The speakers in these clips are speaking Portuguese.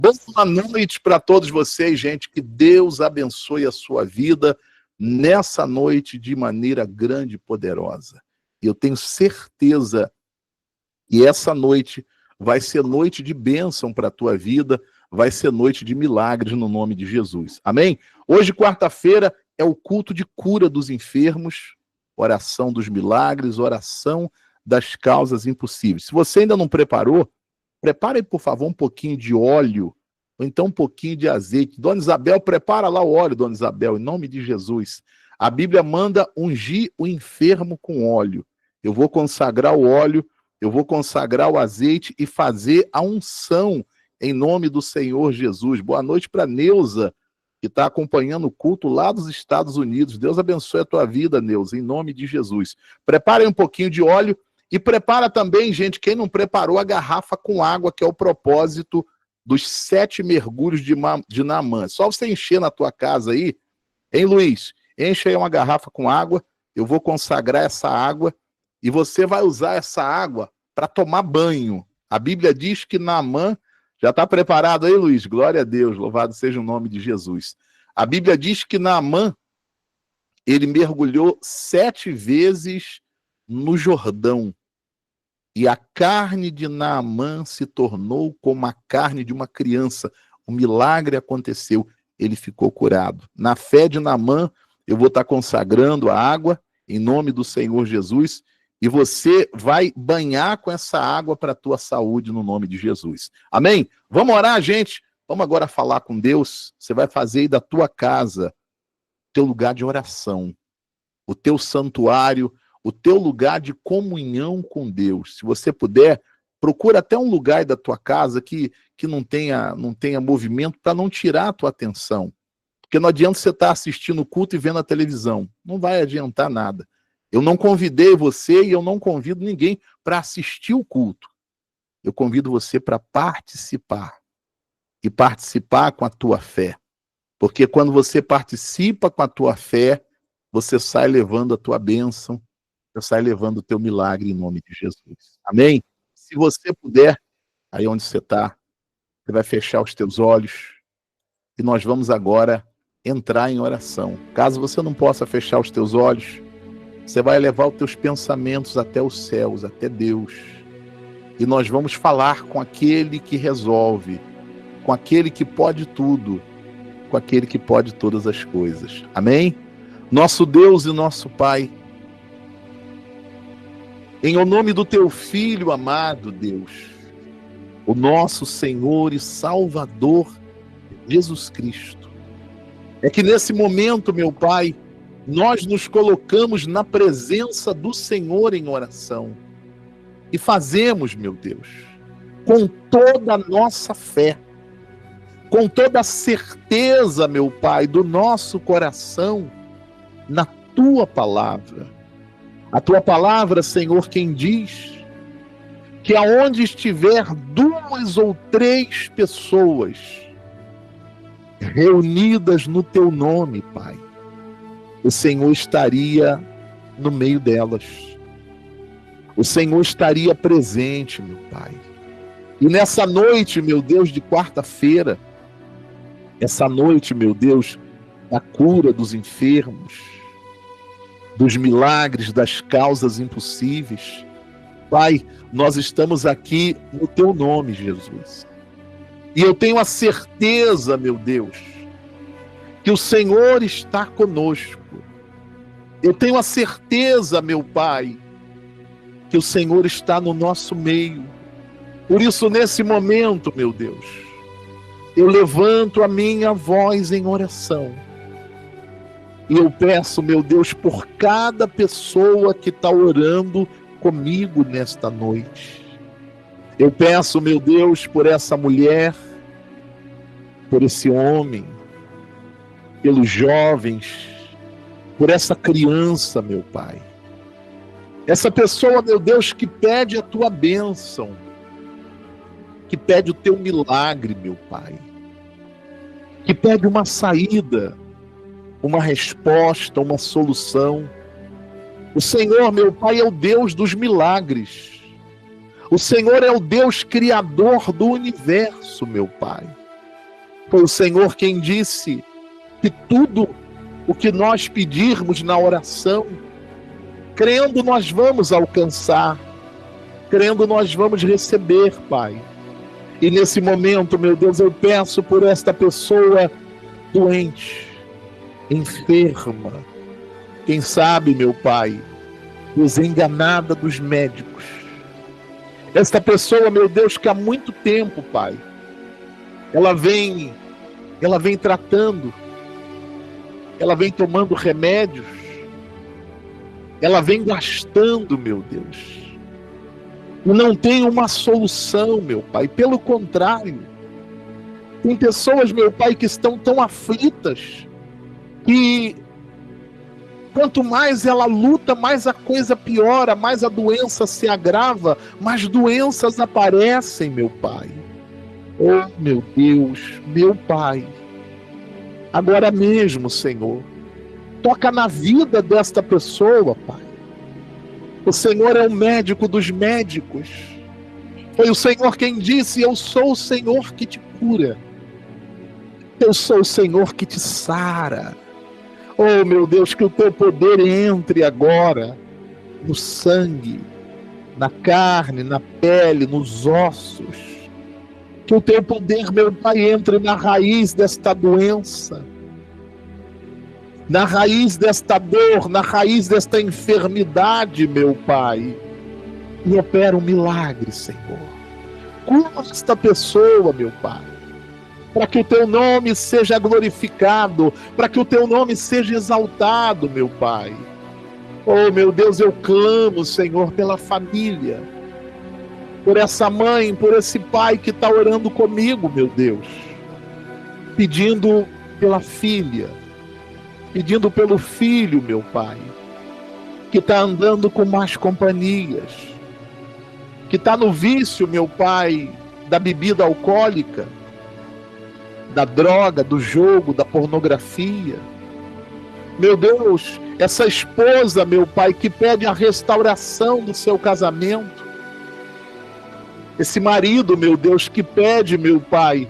Boa noite para todos vocês, gente. Que Deus abençoe a sua vida nessa noite de maneira grande e poderosa. E eu tenho certeza que essa noite vai ser noite de bênção para a tua vida, vai ser noite de milagres no nome de Jesus. Amém? Hoje, quarta-feira, é o culto de cura dos enfermos, oração dos milagres, oração das causas impossíveis. Se você ainda não preparou, prepare, por favor, um pouquinho de óleo, ou então um pouquinho de azeite. Dona Isabel, prepara lá o óleo, Dona Isabel, em nome de Jesus. A Bíblia manda ungir o enfermo com óleo. Eu vou consagrar o óleo, eu vou consagrar o azeite e fazer a unção em nome do Senhor Jesus. Boa noite para Neuza, que está acompanhando o culto lá dos Estados Unidos. Deus abençoe a tua vida, Neuza, em nome de Jesus. Preparem um pouquinho de óleo. E prepara também, gente, quem não preparou, a garrafa com água, que é o propósito dos 7 mergulhos de Naamã. Só você encher na tua casa aí, hein, Luiz? Enche aí uma garrafa com água, eu vou consagrar essa água, e você vai usar essa água para tomar banho. A Bíblia diz que Naamã, já está preparado aí, Luiz? Glória a Deus, louvado seja o nome de Jesus. A Bíblia diz que Naamã, ele mergulhou 7 vezes no Jordão. E a carne de Naamã se tornou como a carne de uma criança. O milagre aconteceu, ele ficou curado. Na fé de Naamã, eu vou estar consagrando a água, em nome do Senhor Jesus, e você vai banhar com essa água para a tua saúde, no nome de Jesus. Amém? Vamos orar, gente? Vamos agora falar com Deus. Você vai fazer aí da tua casa teu lugar de oração, o teu santuário, o teu lugar de comunhão com Deus. Se você puder, procura até um lugar da tua casa que não tenha movimento, para não tirar a tua atenção. Porque não adianta você estar assistindo o culto e vendo a televisão. Não vai adiantar nada. Eu não convidei você e eu não convido ninguém para assistir o culto. Eu convido você para participar. E participar com a tua fé. Porque quando você participa com a tua fé, você sai levando a tua bênção, você sai levando o teu milagre em nome de Jesus. Amém? Se você puder, aí onde você está, você vai fechar os teus olhos e nós vamos agora entrar em oração. Caso você não possa fechar os teus olhos, você vai levar os teus pensamentos até os céus, até Deus. E nós vamos falar com aquele que resolve, com aquele que pode tudo, com aquele que pode todas as coisas. Amém? Nosso Deus e nosso Pai, em o nome do teu Filho amado, Deus, o nosso Senhor e Salvador, Jesus Cristo, é que nesse momento, meu Pai, nós nos colocamos na presença do Senhor em oração e fazemos, meu Deus, com toda a nossa fé, com toda a certeza, meu Pai, do nosso coração, na tua palavra. A tua palavra, Senhor, quem diz que aonde estiver 2 ou 3 pessoas reunidas no teu nome, Pai, o Senhor estaria no meio delas. O Senhor estaria presente, meu Pai. E nessa noite, meu Deus, de quarta-feira, essa noite, meu Deus, da cura dos enfermos, dos milagres, das causas impossíveis. Pai, nós estamos aqui no teu nome, Jesus. E eu tenho a certeza, meu Deus, que o Senhor está conosco. Eu tenho a certeza, meu Pai, que o Senhor está no nosso meio. Por isso, nesse momento, meu Deus, eu levanto a minha voz em oração. E eu peço, meu Deus, por cada pessoa que está orando comigo nesta noite. Eu peço, meu Deus, por essa mulher, por esse homem, pelos jovens, por essa criança, meu Pai. Essa pessoa, meu Deus, que pede a tua bênção, que pede o teu milagre, meu Pai, que pede uma saída, uma resposta, uma solução. O Senhor, meu Pai, é o Deus dos milagres. O Senhor é o Deus criador do universo, meu Pai. Foi o Senhor quem disse que tudo o que nós pedirmos na oração, crendo nós vamos alcançar, crendo nós vamos receber, Pai. E nesse momento, meu Deus, eu peço por esta pessoa doente, enferma, quem sabe, meu Pai, desenganada dos médicos. Esta pessoa, meu Deus, que há muito tempo, Pai, ela vem tratando, ela vem tomando remédios, ela vem gastando, meu Deus, e não tem uma solução, meu Pai. Pelo contrário, tem pessoas, meu Pai, que estão tão aflitas que quanto mais ela luta, mais a coisa piora, mais a doença se agrava, mais doenças aparecem, meu Pai. Oh, meu Deus, meu Pai, agora mesmo, Senhor, toca na vida desta pessoa, Pai. O Senhor é o médico dos médicos. Foi o Senhor quem disse: eu sou o Senhor que te cura. Eu sou o Senhor que te sara. Oh, meu Deus, que o teu poder entre agora no sangue, na carne, na pele, nos ossos. Que o teu poder, meu Pai, entre na raiz desta doença, na raiz desta dor, na raiz desta enfermidade, meu Pai, e opera um milagre, Senhor. Cura esta pessoa, meu Pai, para que o teu nome seja glorificado, para que o teu nome seja exaltado, meu Pai. Oh, meu Deus, eu clamo, Senhor, pela família, por essa mãe, por esse pai que está orando comigo, meu Deus, pedindo pela filha, pedindo pelo filho, meu Pai, que está andando com más companhias, que está no vício, meu Pai, da bebida alcoólica, da droga, do jogo, da pornografia. Meu Deus, essa esposa, meu Pai, que pede a restauração do seu casamento. Esse marido, meu Deus, que pede, meu Pai,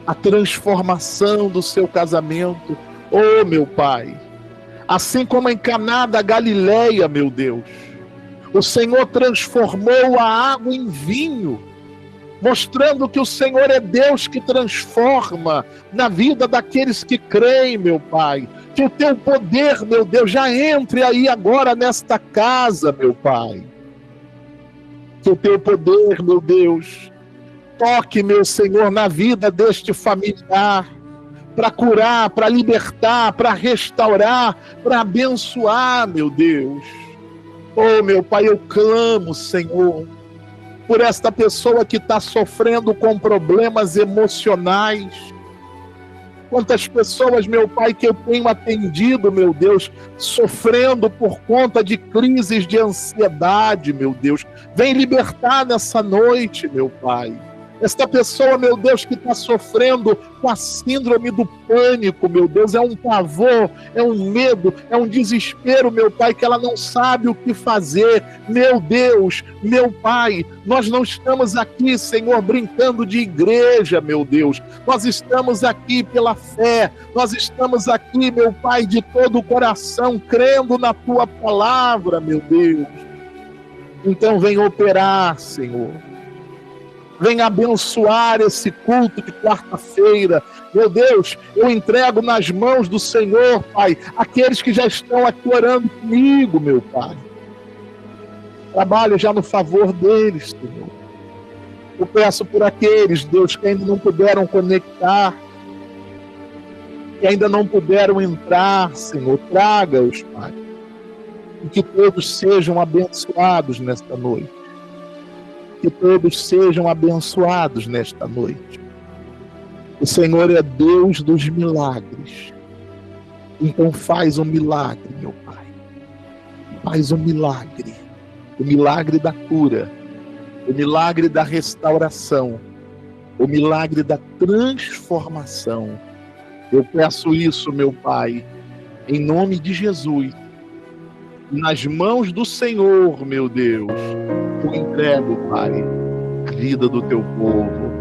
a transformação do seu casamento. Oh, meu Pai, assim como em Caná da Galileia, meu Deus, o Senhor transformou a água em vinho, mostrando que o Senhor é Deus que transforma na vida daqueles que creem, meu Pai. Que o teu poder, meu Deus, já entre aí agora nesta casa, meu Pai. Que o teu poder, meu Deus, toque, meu Senhor, na vida deste familiar, para curar, para libertar, para restaurar, para abençoar, meu Deus. Oh, meu Pai, eu clamo, Senhor, por esta pessoa que está sofrendo com problemas emocionais. Quantas pessoas, meu Pai, que eu tenho atendido, meu Deus, sofrendo por conta de crises de ansiedade, meu Deus. Vem libertar nessa noite, meu Pai. Esta pessoa, meu Deus, que está sofrendo com a síndrome do pânico, meu Deus, é um pavor, é um medo, é um desespero, meu Pai, que ela não sabe o que fazer. Meu Deus, meu Pai, nós não estamos aqui, Senhor, brincando de igreja, meu Deus. Nós estamos aqui pela fé, nós estamos aqui, meu Pai, de todo o coração, crendo na Tua palavra, meu Deus. Então vem operar, Senhor. Venha abençoar esse culto de quarta-feira. Meu Deus, eu entrego nas mãos do Senhor, Pai, aqueles que já estão aqui orando comigo, meu Pai. Trabalhe já no favor deles, Senhor. Eu peço por aqueles, Deus, que ainda não puderam conectar, que ainda não puderam entrar, Senhor. Traga-os, Pai. E que todos sejam abençoados nesta noite. Que todos sejam abençoados nesta noite. O Senhor é Deus dos milagres. Então faz um milagre, meu Pai. Faz um milagre. O milagre da cura. O milagre da restauração. O milagre da transformação. Eu peço isso, meu Pai, em nome de Jesus. Nas mãos do Senhor, meu Deus, eu entrego, Pai, a vida do teu povo.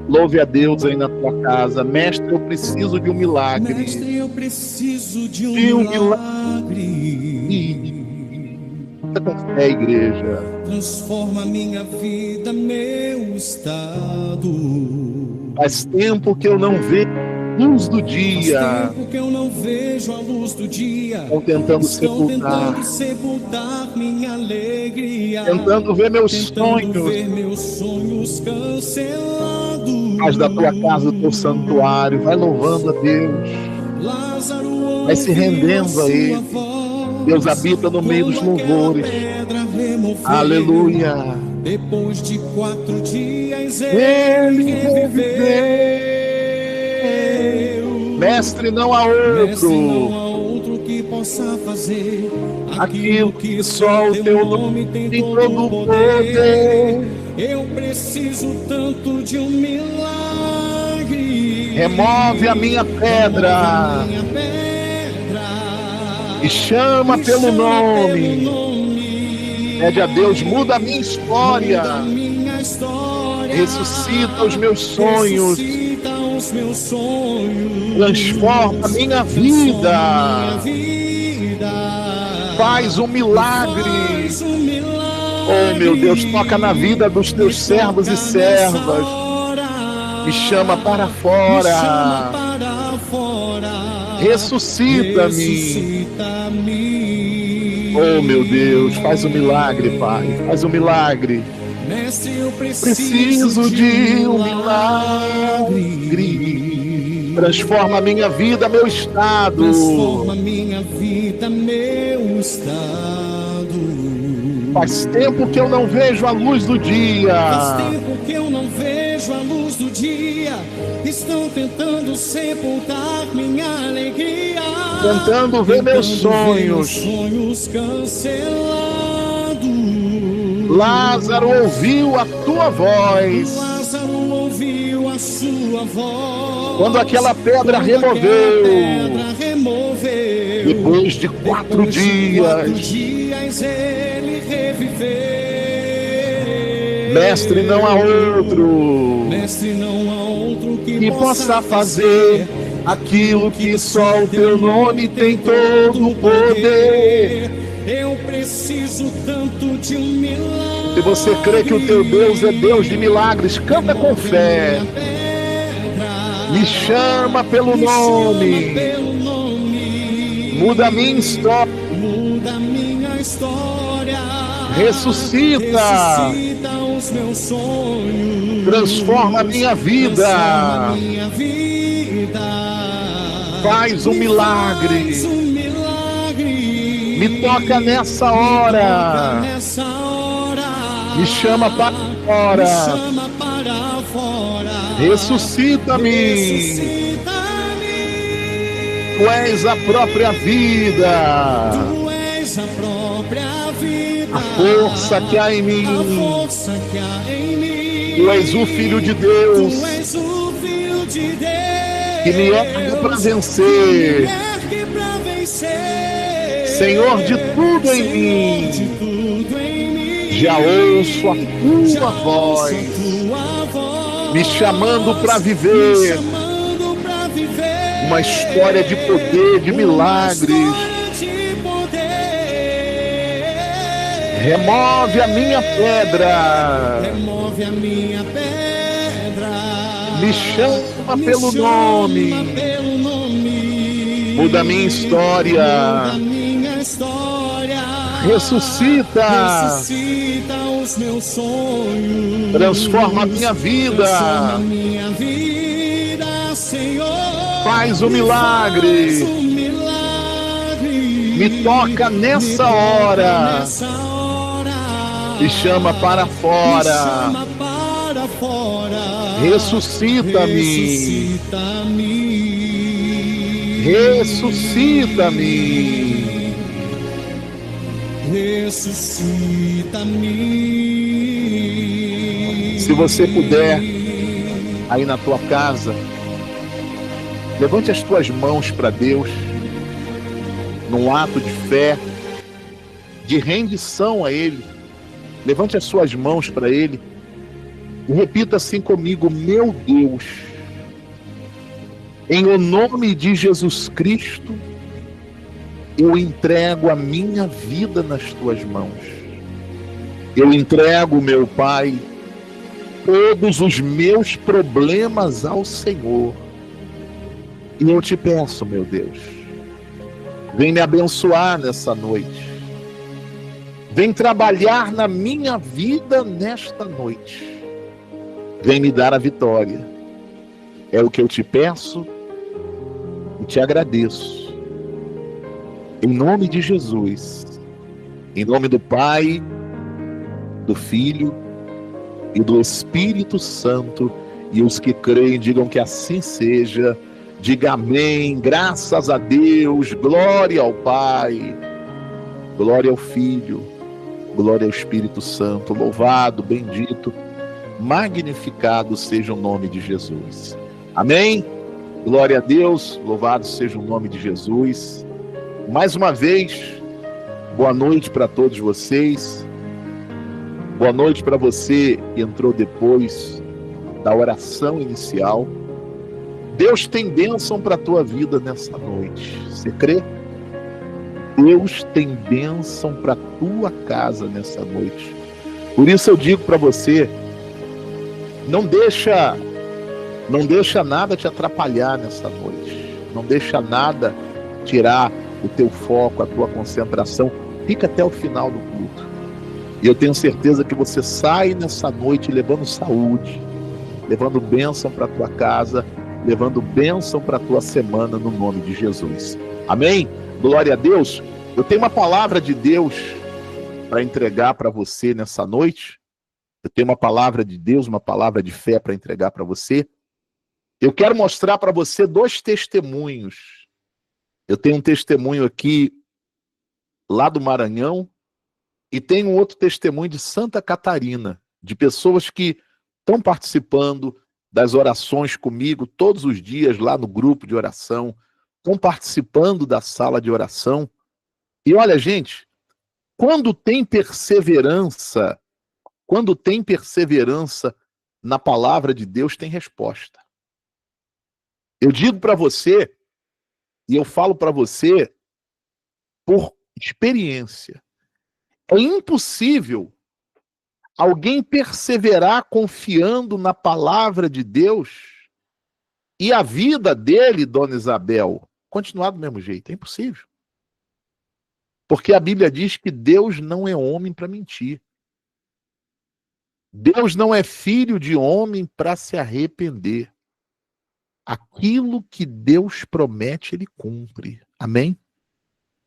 Louve a Deus aí na tua casa. Mestre, eu preciso de um milagre. Mestre, eu preciso de um milagre. Você com fé, igreja. Transforma minha vida, meu estado. Faz tempo que eu não vejo a luz do dia. Faz tempo que eu não vejo a luz do dia. Estão tentando sepultar minha alegria. Tentando ver meus sonhos cancelados. Faz da tua casa o teu santuário. Vai louvando a Deus. Lázaro, vai se rendendo a Ele. Deus habita no meio dos louvores. Aleluia. Depois de 4 dias Ele reviveu. Mestre, não há outro que possa fazer aquilo que só o teu nome tem todo o poder. Eu preciso tanto de um milagre. Remove a minha pedra e chama pelo nome. Pede a Deus, muda a minha história. Ressuscita os meus sonhos. Transforma a minha vida. Faz um milagre. Oh, meu Deus, toca na vida dos teus servos e servas. Me chama para fora. Ressuscita-me. Oh, meu Deus, faz um milagre, Pai. Faz um milagre. Mestre, eu preciso de um milagre. Transforma a minha vida, meu estado. Transforma minha vida, meu estado. Faz tempo que eu não vejo a luz do dia. Faz tempo que eu não vejo a luz do dia. Estão tentando sepultar minha alegria. Tentando ver meus sonhos. Cancelados. Lázaro ouviu a tua voz. Lázaro ouviu a sua voz. Quando aquela pedra removeu. Depois de 4 dias. Ele reviveu. Mestre, não há outro. Mestre, não há outro que possa fazer aquilo que só o teu nome tem todo o poder. Eu preciso tanto de um milagre. Se você crê que o teu Deus é Deus de milagres, canta com fé. Me chama pelo nome. Muda a minha história. Ressuscita os meus sonhos. Transforma a minha vida. Faz um milagre. Me toca nessa hora. Me chama para fora. Ressuscita-me. Tu és a própria vida. A força que há em mim. Tu és o Filho de Deus. Que me ergue para vencer. Senhor de tudo em mim. Já ouço a tua voz. Me chamando para viver uma história de poder, de milagres. Remove a minha pedra. Remove a minha pedra. Me chama pelo nome. Muda a minha história. Ressuscita. Ressuscita os meus sonhos. Transforma a minha vida. Transforma a minha vida, Senhor. Faz um milagre. Me toca nessa hora. Me chama para fora. Ressuscita-me. Ressuscita-me. Ressuscita-me. Se você puder, aí na tua casa, levante as tuas mãos para Deus, num ato de fé, de rendição a Ele. Levante as suas mãos para Ele E repita assim comigo: meu Deus, em o nome de Jesus Cristo, eu entrego a minha vida nas tuas mãos. Eu entrego, meu Pai, todos os meus problemas ao Senhor. E eu te peço, meu Deus, vem me abençoar nessa noite. Vem trabalhar na minha vida nesta noite. Vem me dar a vitória. É o que eu te peço e te agradeço. Em nome de Jesus. Em nome do Pai, do Filho e do Espírito Santo. E os que creem, digam que assim seja. Diga amém. Graças a Deus. Glória ao Pai. Glória ao Filho. Glória ao Espírito Santo. Louvado, bendito, magnificado seja o nome de Jesus. Amém? Glória a Deus. Louvado seja o nome de Jesus. Mais uma vez, boa noite para todos vocês. Boa noite para você que entrou depois da oração inicial. Deus tem bênção para a tua vida nessa noite. Você crê? Deus tem bênção para a tua casa nessa noite. Por isso eu digo para você, não deixa nada te atrapalhar nessa noite. Não deixa nada tirar o teu foco, a tua concentração. Fica até o final do culto. E eu tenho certeza que você sai nessa noite levando saúde, levando bênção para a tua casa, levando bênção para a tua semana no nome de Jesus. Amém? Glória a Deus. Eu tenho uma palavra de Deus para entregar para você nessa noite. Eu tenho uma palavra de Deus, uma palavra de fé para entregar para você. Eu quero mostrar para você 2 testemunhos. Eu tenho um testemunho aqui lá do Maranhão e tenho um outro testemunho de Santa Catarina, de pessoas que estão participando das orações comigo todos os dias lá no grupo de oração, estão participando da sala de oração. E olha, gente, quando tem perseverança na palavra de Deus, tem resposta. Eu digo para você, e eu falo para você por experiência, é impossível alguém perseverar confiando na palavra de Deus e a vida dele, dona Isabel, continuar do mesmo jeito. É impossível. Porque a Bíblia diz que Deus não é homem para mentir. Deus não é filho de homem para se arrepender. Aquilo que Deus promete, ele cumpre. Amém?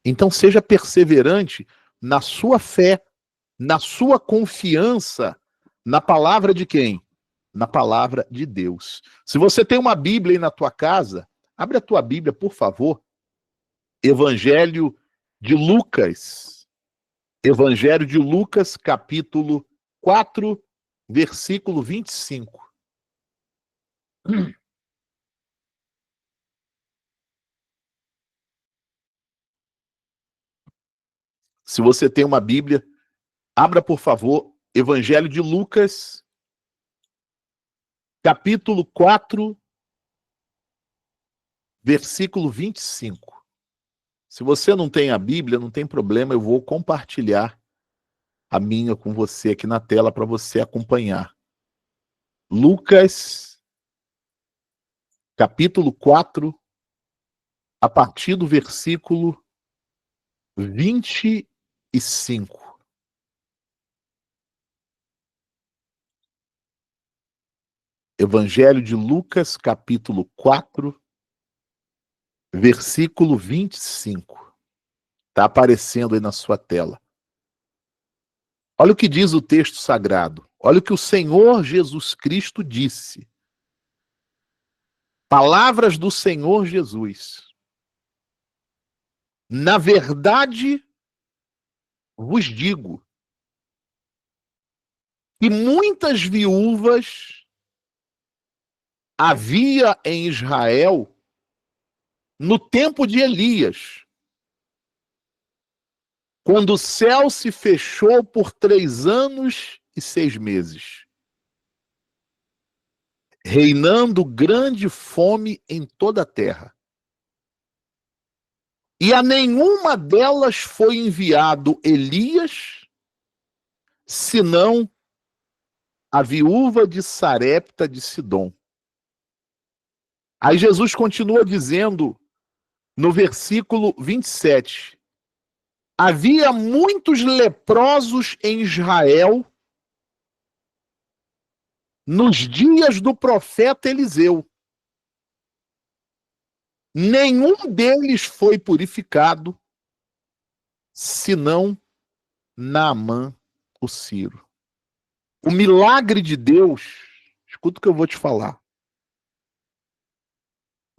Então seja perseverante na sua fé, na sua confiança na palavra de quem? Na palavra de Deus. Se você tem uma Bíblia aí na tua casa, abre a tua Bíblia, por favor. Evangelho de Lucas. Evangelho de Lucas, capítulo 4, versículo 25. Se você tem uma Bíblia, abra, por favor, Evangelho de Lucas, capítulo 4, versículo 25. Se você não tem a Bíblia, não tem problema, eu vou compartilhar a minha com você aqui na tela para você acompanhar. Lucas, capítulo 4, a partir do versículo 25. Evangelho de Lucas, capítulo 4, versículo 25. Está aparecendo aí na sua tela. Olha o que diz o texto sagrado. Olha o que o Senhor Jesus Cristo disse. Palavras do Senhor Jesus. Na verdade, vos digo que muitas viúvas havia em Israel no tempo de Elias, quando o céu se fechou por 3 anos e 6 meses. reinando grande fome em toda a terra. E a nenhuma delas foi enviado Elias, senão a viúva de Sarepta de Sidom. Aí Jesus continua dizendo no versículo 27, havia muitos leprosos em Israel nos dias do profeta Eliseu. Nenhum deles foi purificado, senão Naamã, o sírio. O milagre de Deus, escuta o que eu vou te falar.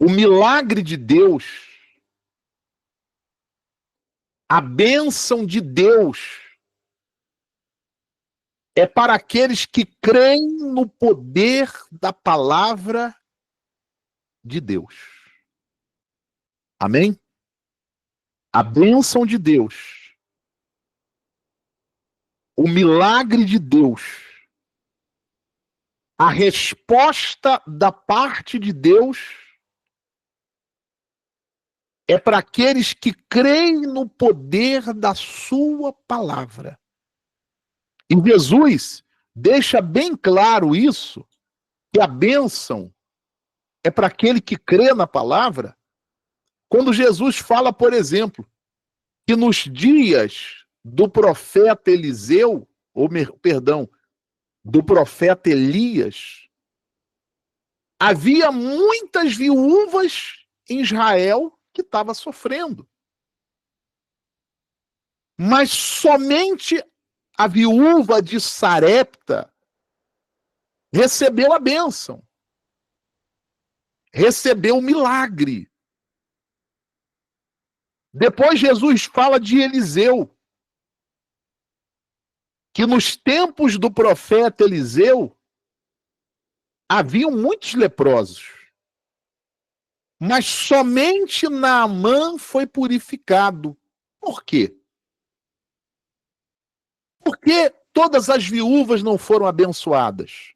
O milagre de Deus, a bênção de Deus, é para aqueles que creem no poder da palavra de Deus. Amém? A bênção de Deus, o milagre de Deus, a resposta da parte de Deus é para aqueles que creem no poder da sua palavra. E Jesus deixa bem claro isso, que a bênção é para aquele que crê na palavra, quando Jesus fala, por exemplo, que nos dias do profeta Eliseu, do profeta Elias, havia muitas viúvas em Israel que estavam sofrendo. Mas somente a viúva de Sarepta recebeu a bênção, recebeu o milagre. Depois Jesus fala de Eliseu, que nos tempos do profeta Eliseu haviam muitos leprosos, mas somente Naamã foi purificado. Por quê? Por que todas as viúvas não foram abençoadas?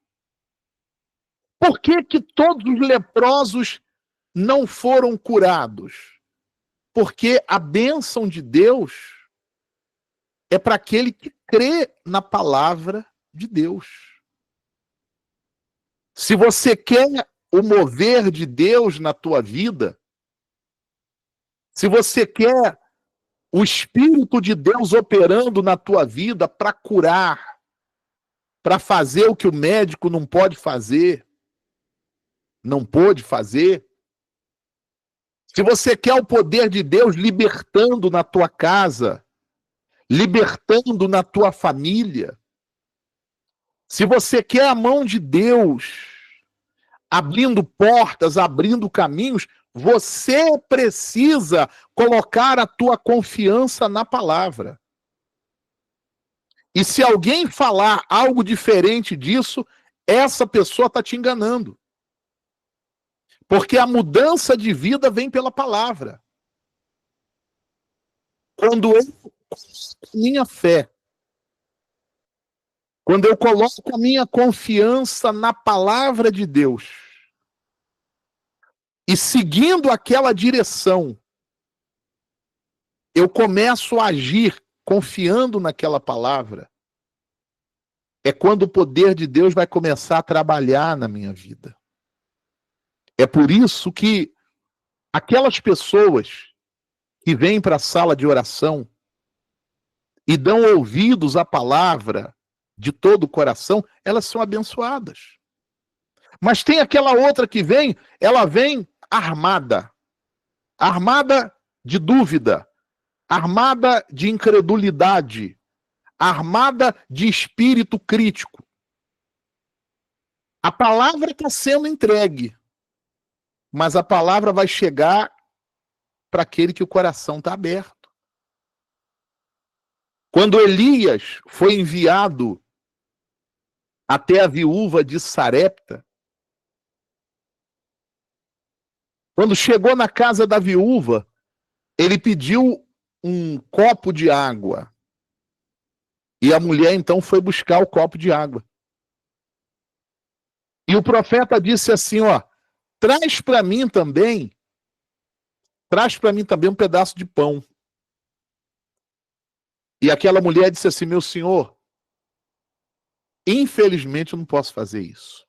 Por que que todos os leprosos não foram curados? Porque a bênção de Deus é para aquele que crê na palavra de Deus. Se você quer o mover de Deus na tua vida, se você quer o Espírito de Deus operando na tua vida para curar, para fazer o que o médico não pode fazer, não pôde fazer, se você quer o poder de Deus libertando na tua casa, libertando na tua família, se você quer a mão de Deus abrindo portas, abrindo caminhos, você precisa colocar a tua confiança na palavra. E se alguém falar algo diferente disso, essa pessoa está te enganando. Porque a mudança de vida vem pela palavra. Quando eu coloco minha fé, quando eu coloco a minha confiança na palavra de Deus, e seguindo aquela direção, eu começo a agir confiando naquela palavra, é quando o poder de Deus vai começar a trabalhar na minha vida. É por isso que aquelas pessoas que vêm para a sala de oração e dão ouvidos à palavra de todo o coração, elas são abençoadas. Mas tem aquela outra que vem, ela vem armada. Armada de dúvida, armada de incredulidade, armada de espírito crítico. A palavra está sendo entregue, mas a palavra vai chegar para aquele que o coração está aberto. Quando Elias foi enviado até a viúva de Sarepta, quando chegou na casa da viúva, ele pediu um copo de água. E a mulher então foi buscar o copo de água. E o profeta disse assim, ó, traz para mim também um pedaço de pão. E aquela mulher disse assim, meu senhor, infelizmente eu não posso fazer isso.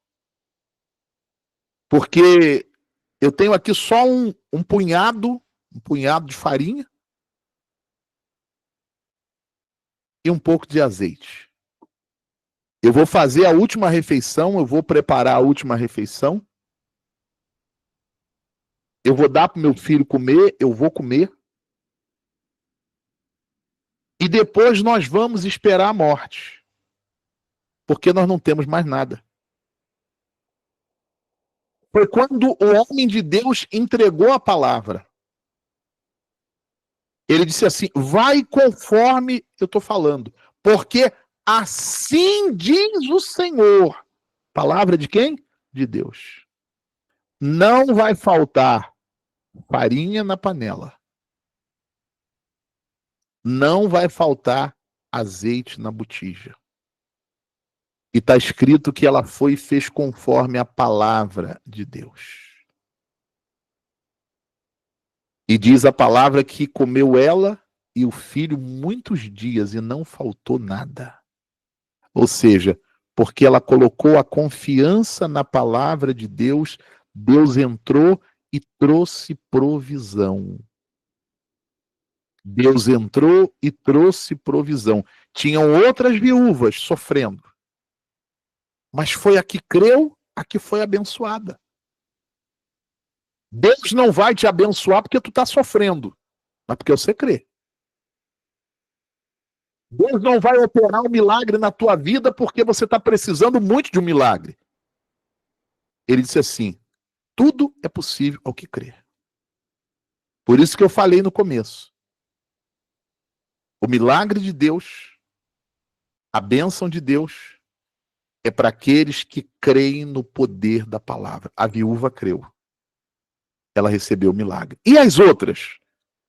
Porque eu tenho aqui só um punhado de farinha e um pouco de azeite. Eu vou fazer a última refeição, eu vou preparar a última refeição. Eu vou dar para o meu filho comer, eu vou comer. E depois nós vamos esperar a morte. Porque nós não temos mais nada. Foi quando o homem de Deus entregou a palavra. Ele disse assim, vai conforme eu estou falando. Porque assim diz o Senhor. Palavra de quem? De Deus. Não vai faltar farinha na panela. Não vai faltar azeite na botija. E está escrito que ela foi e fez conforme a palavra de Deus. E diz a palavra que comeu ela e o filho muitos dias e não faltou nada. Ou seja, porque ela colocou a confiança na palavra de Deus, Deus entrou e trouxe provisão. Deus entrou e trouxe provisão. Tinham outras viúvas sofrendo. Mas foi a que creu, a que foi abençoada. Deus não vai te abençoar porque tu está sofrendo, mas porque você crê. Deus não vai operar um milagre na tua vida porque você está precisando muito de um milagre. Ele disse assim, tudo é possível ao que crer. Por isso que eu falei no começo. O milagre de Deus, a bênção de Deus, é para aqueles que creem no poder da palavra. A viúva creu. Ela recebeu o milagre. E as outras?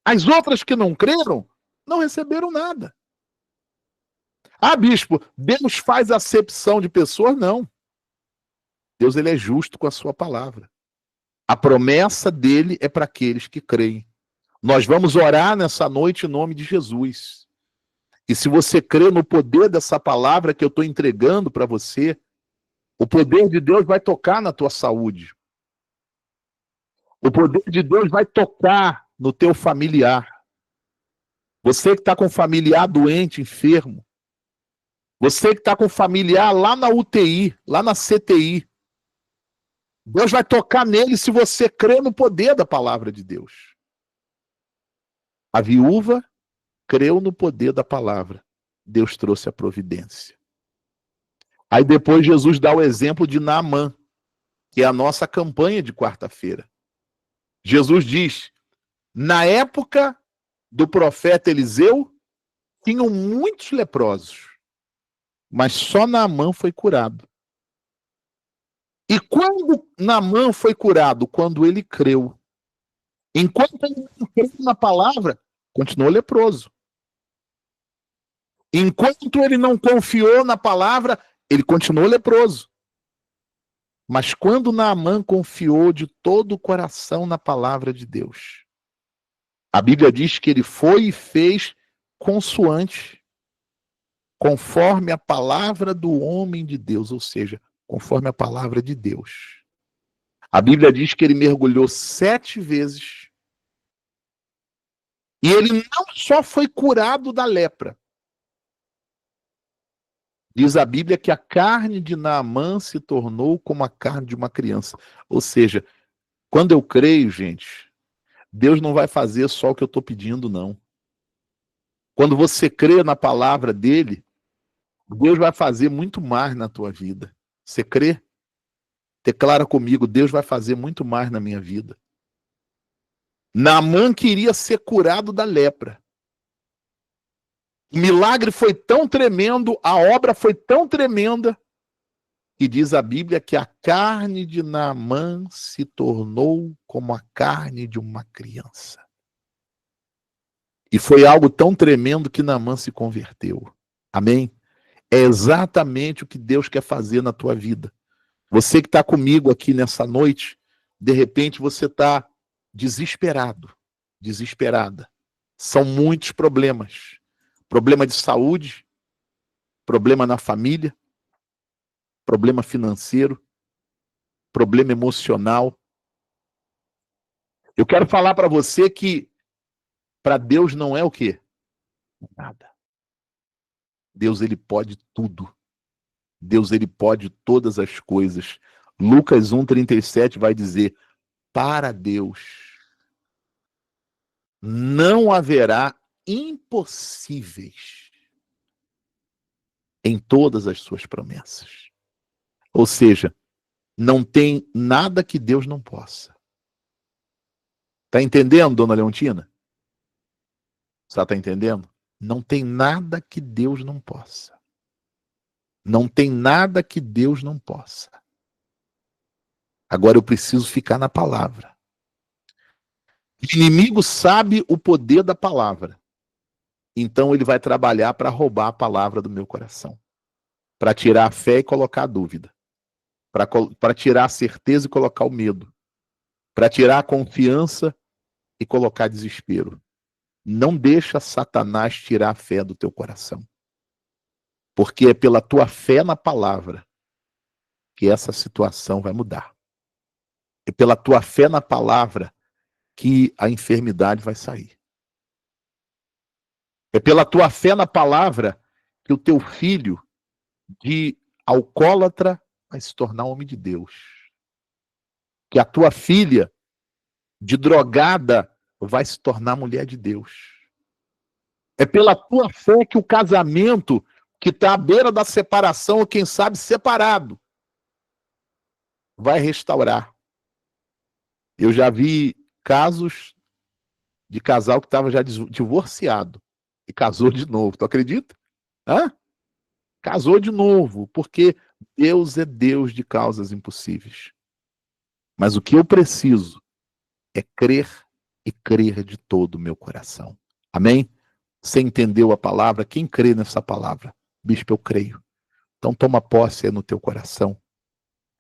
As outras que não creram, não receberam nada. Ah, bispo, Deus faz acepção de pessoas? Não. Deus ele é justo com a sua palavra. A promessa dele é para aqueles que creem. Nós vamos orar nessa noite em nome de Jesus. E se você crê no poder dessa palavra que eu estou entregando para você, o poder de Deus vai tocar na tua saúde. O poder de Deus vai tocar no teu familiar. Você que está com familiar doente, enfermo. Você que está com familiar lá na UTI, lá na CTI. Deus vai tocar nele se você crê no poder da palavra de Deus. A viúva creu no poder da palavra. Deus trouxe a providência. Aí depois Jesus dá o exemplo de Naamã, que é a nossa campanha de quarta-feira. Jesus diz, na época do profeta Eliseu, tinham muitos leprosos, mas só Naamã foi curado. E quando Naamã foi curado? Quando ele creu. Enquanto ele não creu na palavra, continuou leproso. Enquanto ele não confiou na palavra, ele continuou leproso. Mas quando Naamã confiou de todo o coração na palavra de Deus, a Bíblia diz que ele foi e fez consoante, conforme a palavra do homem de Deus, ou seja, conforme a palavra de Deus. A Bíblia diz que ele mergulhou 7 vezes e ele não só foi curado da lepra. Diz a Bíblia que a carne de Naamã se tornou como a carne de uma criança. Ou seja, quando eu creio, gente, Deus não vai fazer só o que eu estou pedindo, não. Quando você crê na palavra dele, Deus vai fazer muito mais na tua vida. Você crê? Declara comigo, Deus vai fazer muito mais na minha vida. Naamã queria ser curado da lepra. O milagre foi tão tremendo, a obra foi tão tremenda, que diz a Bíblia que a carne de Naamã se tornou como a carne de uma criança. E foi algo tão tremendo que Naamã se converteu. Amém? É exatamente o que Deus quer fazer na tua vida. Você que está comigo aqui nessa noite, de repente você está desesperado, desesperada. São muitos problemas. Problema de saúde, problema na família, problema financeiro, problema emocional. Eu quero falar para você que para Deus não é o quê? Nada. Deus, ele pode tudo. Deus, ele pode todas as coisas. Lucas 1,37 vai dizer: para Deus não haverá impossíveis em todas as suas promessas. Ou seja, não tem nada que Deus não possa. Tá entendendo, dona Leontina? Você está entendendo? Não tem nada que Deus não possa. Não tem nada que Deus não possa. Agora eu preciso ficar na palavra. O inimigo sabe o poder da palavra. Então ele vai trabalhar para roubar a palavra do meu coração. Para tirar a fé e colocar a dúvida. Para tirar a certeza e colocar o medo. Para tirar a confiança e colocar desespero. Não deixa Satanás tirar a fé do teu coração. Porque é pela tua fé na palavra que essa situação vai mudar. É pela tua fé na palavra que a enfermidade vai sair. É pela tua fé na palavra que o teu filho de alcoólatra vai se tornar homem de Deus. Que a tua filha de drogada vai se tornar mulher de Deus. É pela tua fé que o casamento que está à beira da separação, ou quem sabe separado, vai restaurar. Eu já vi casos de casal que estava já divorciado e casou de novo. Tu acredita? Hã? Casou de novo, porque Deus é Deus de causas impossíveis. Mas o que eu preciso é crer e crer de todo o meu coração. Amém? Você entendeu a palavra? Quem crê nessa palavra? Bispo, eu creio. Então toma posse aí no teu coração.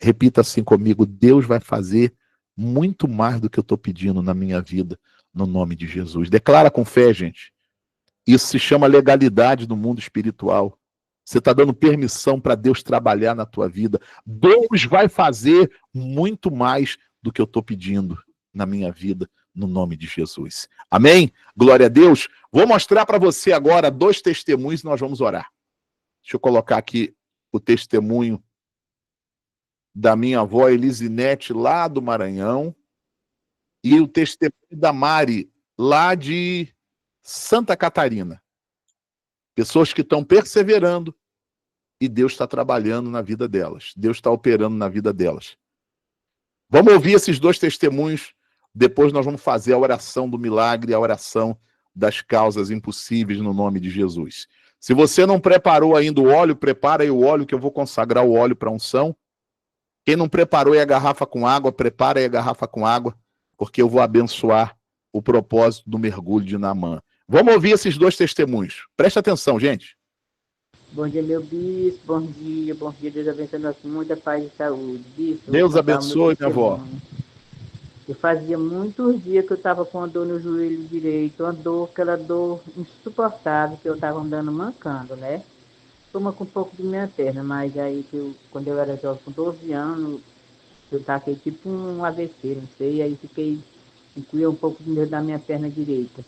Repita assim comigo: Deus vai fazer muito mais do que eu estou pedindo na minha vida, no nome de Jesus. Declara com fé, gente. Isso se chama legalidade no mundo espiritual. Você está dando permissão para Deus trabalhar na tua vida. Deus vai fazer muito mais do que eu estou pedindo na minha vida, no nome de Jesus. Amém? Glória a Deus. Vou mostrar para você agora 2 testemunhos e nós vamos orar. Deixa eu colocar aqui o testemunho da minha avó Elisinete, lá do Maranhão, e o testemunho da Mari, lá de Santa Catarina. Pessoas que estão perseverando e Deus está trabalhando na vida delas. Deus está operando na vida delas. Vamos ouvir esses 2 testemunhos. Depois nós vamos fazer a oração do milagre, a oração das causas impossíveis no nome de Jesus. Se você não preparou ainda o óleo, prepara aí o óleo que eu vou consagrar o óleo para unção. Quem não preparou aí a garrafa com água, prepara aí a garrafa com água, porque eu vou abençoar o propósito do mergulho de Naamã. Vamos ouvir esses 2 testemunhos. Preste atenção, gente. Bom dia, meu bispo. Bom dia, Deus abençoe nós com muita paz e saúde. Bispo, Deus abençoe, minha avó. Eu fazia muitos dias que eu estava com a dor no joelho direito, aquela dor insuportável, que eu estava andando mancando, né? Toma com um pouco de minha perna, mas aí quando eu era jovem, com 12 anos, eu taquei tipo um AVC, não sei, aí incluía um pouco de medo da minha perna direita.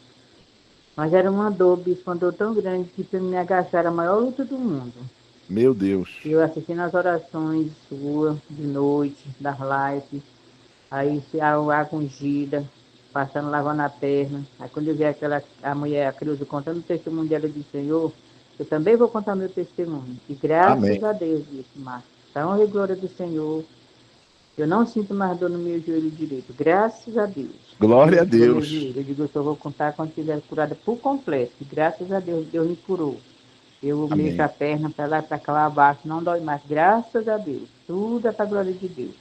Mas era uma dor, bispo, uma dor tão grande que para me agachar era a maior luta do mundo. Meu Deus. Eu assisti nas orações suas, de noite, das lives, aí a água ungida, passando, lavando a perna. Aí quando eu vi a mulher, a Creuza, contando o testemunho dela, de Senhor, eu também vou contar meu testemunho. E graças Amém. a Deus, disse Márcio, a honra e glória do Senhor, eu não sinto mais dor no meu joelho direito, graças a Deus. Glória a Deus. Eu digo, eu só vou contar quando estiver curada por completo. E graças a Deus, Deus me curou. Eu mexo a perna para lá, para cá, abaixo, não dói mais. Graças a Deus. Tudo é para a glória de Deus.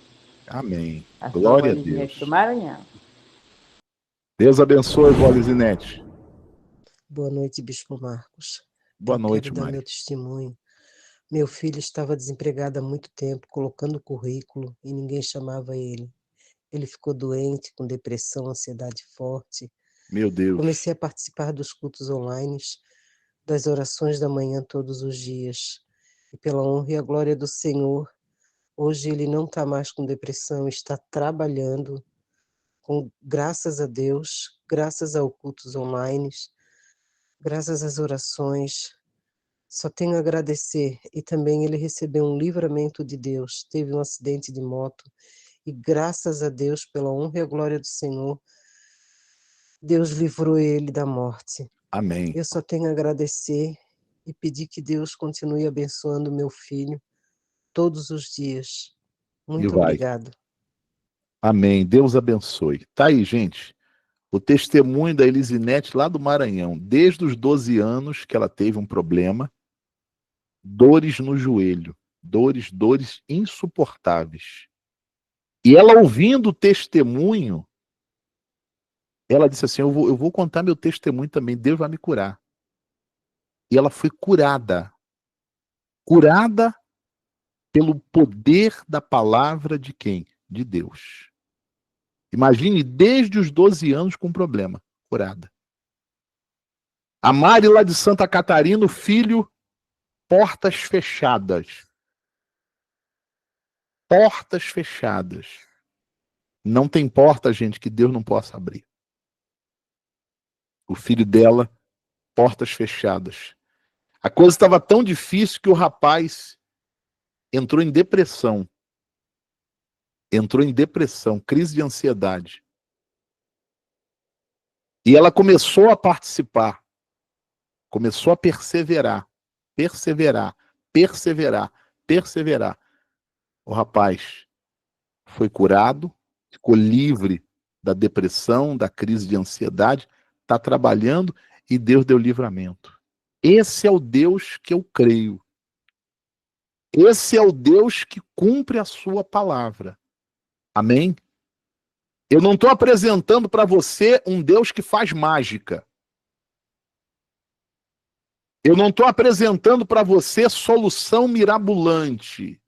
Amém. Glória a Deus. Do Maranhão. Deus abençoe, vó Elisinete. Boa noite, Bispo Marcos. Boa noite, Quero dar Mari. meu testemunho Meu filho estava desempregado há muito tempo, colocando currículo e ninguém chamava ele. Ele ficou doente, com depressão, ansiedade forte. Meu Deus. Comecei a participar dos cultos online, das orações da manhã todos os dias. E pela honra e a glória do Senhor, hoje ele não está mais com depressão, está trabalhando, graças a Deus, graças aos cultos online, graças às orações. Só tenho a agradecer. E também ele recebeu um livramento de Deus. Teve um acidente de moto. E graças a Deus, pela honra e a glória do Senhor, Deus livrou ele da morte. Amém. Eu só tenho a agradecer e pedir que Deus continue abençoando meu filho todos os dias. Muito obrigado. Amém. Deus abençoe. Tá aí, gente. O testemunho da Elisinete lá do Maranhão. Desde os 12 anos que ela teve um problema, dores no joelho, dores insuportáveis. E ela ouvindo o testemunho, ela disse assim, eu vou contar meu testemunho também, Deus vai me curar. E ela foi curada. Curada pelo poder da palavra de quem? De Deus. Imagine, desde os 12 anos com problema, curada. A Mari lá de Santa Catarina, o filho, portas fechadas. Portas fechadas. Não tem porta, gente, que Deus não possa abrir. O filho dela, portas fechadas. A coisa estava tão difícil que o rapaz entrou em depressão. Entrou em depressão, crise de ansiedade. E ela começou a participar. Começou a perseverar. Perseverar. Perseverar. Perseverar. O rapaz foi curado, ficou livre da depressão, da crise de ansiedade, está trabalhando e Deus deu livramento. Esse é o Deus que eu creio. Esse é o Deus que cumpre a sua palavra. Amém? Eu não estou apresentando para você um Deus que faz mágica. Eu não estou apresentando para você solução mirabolante.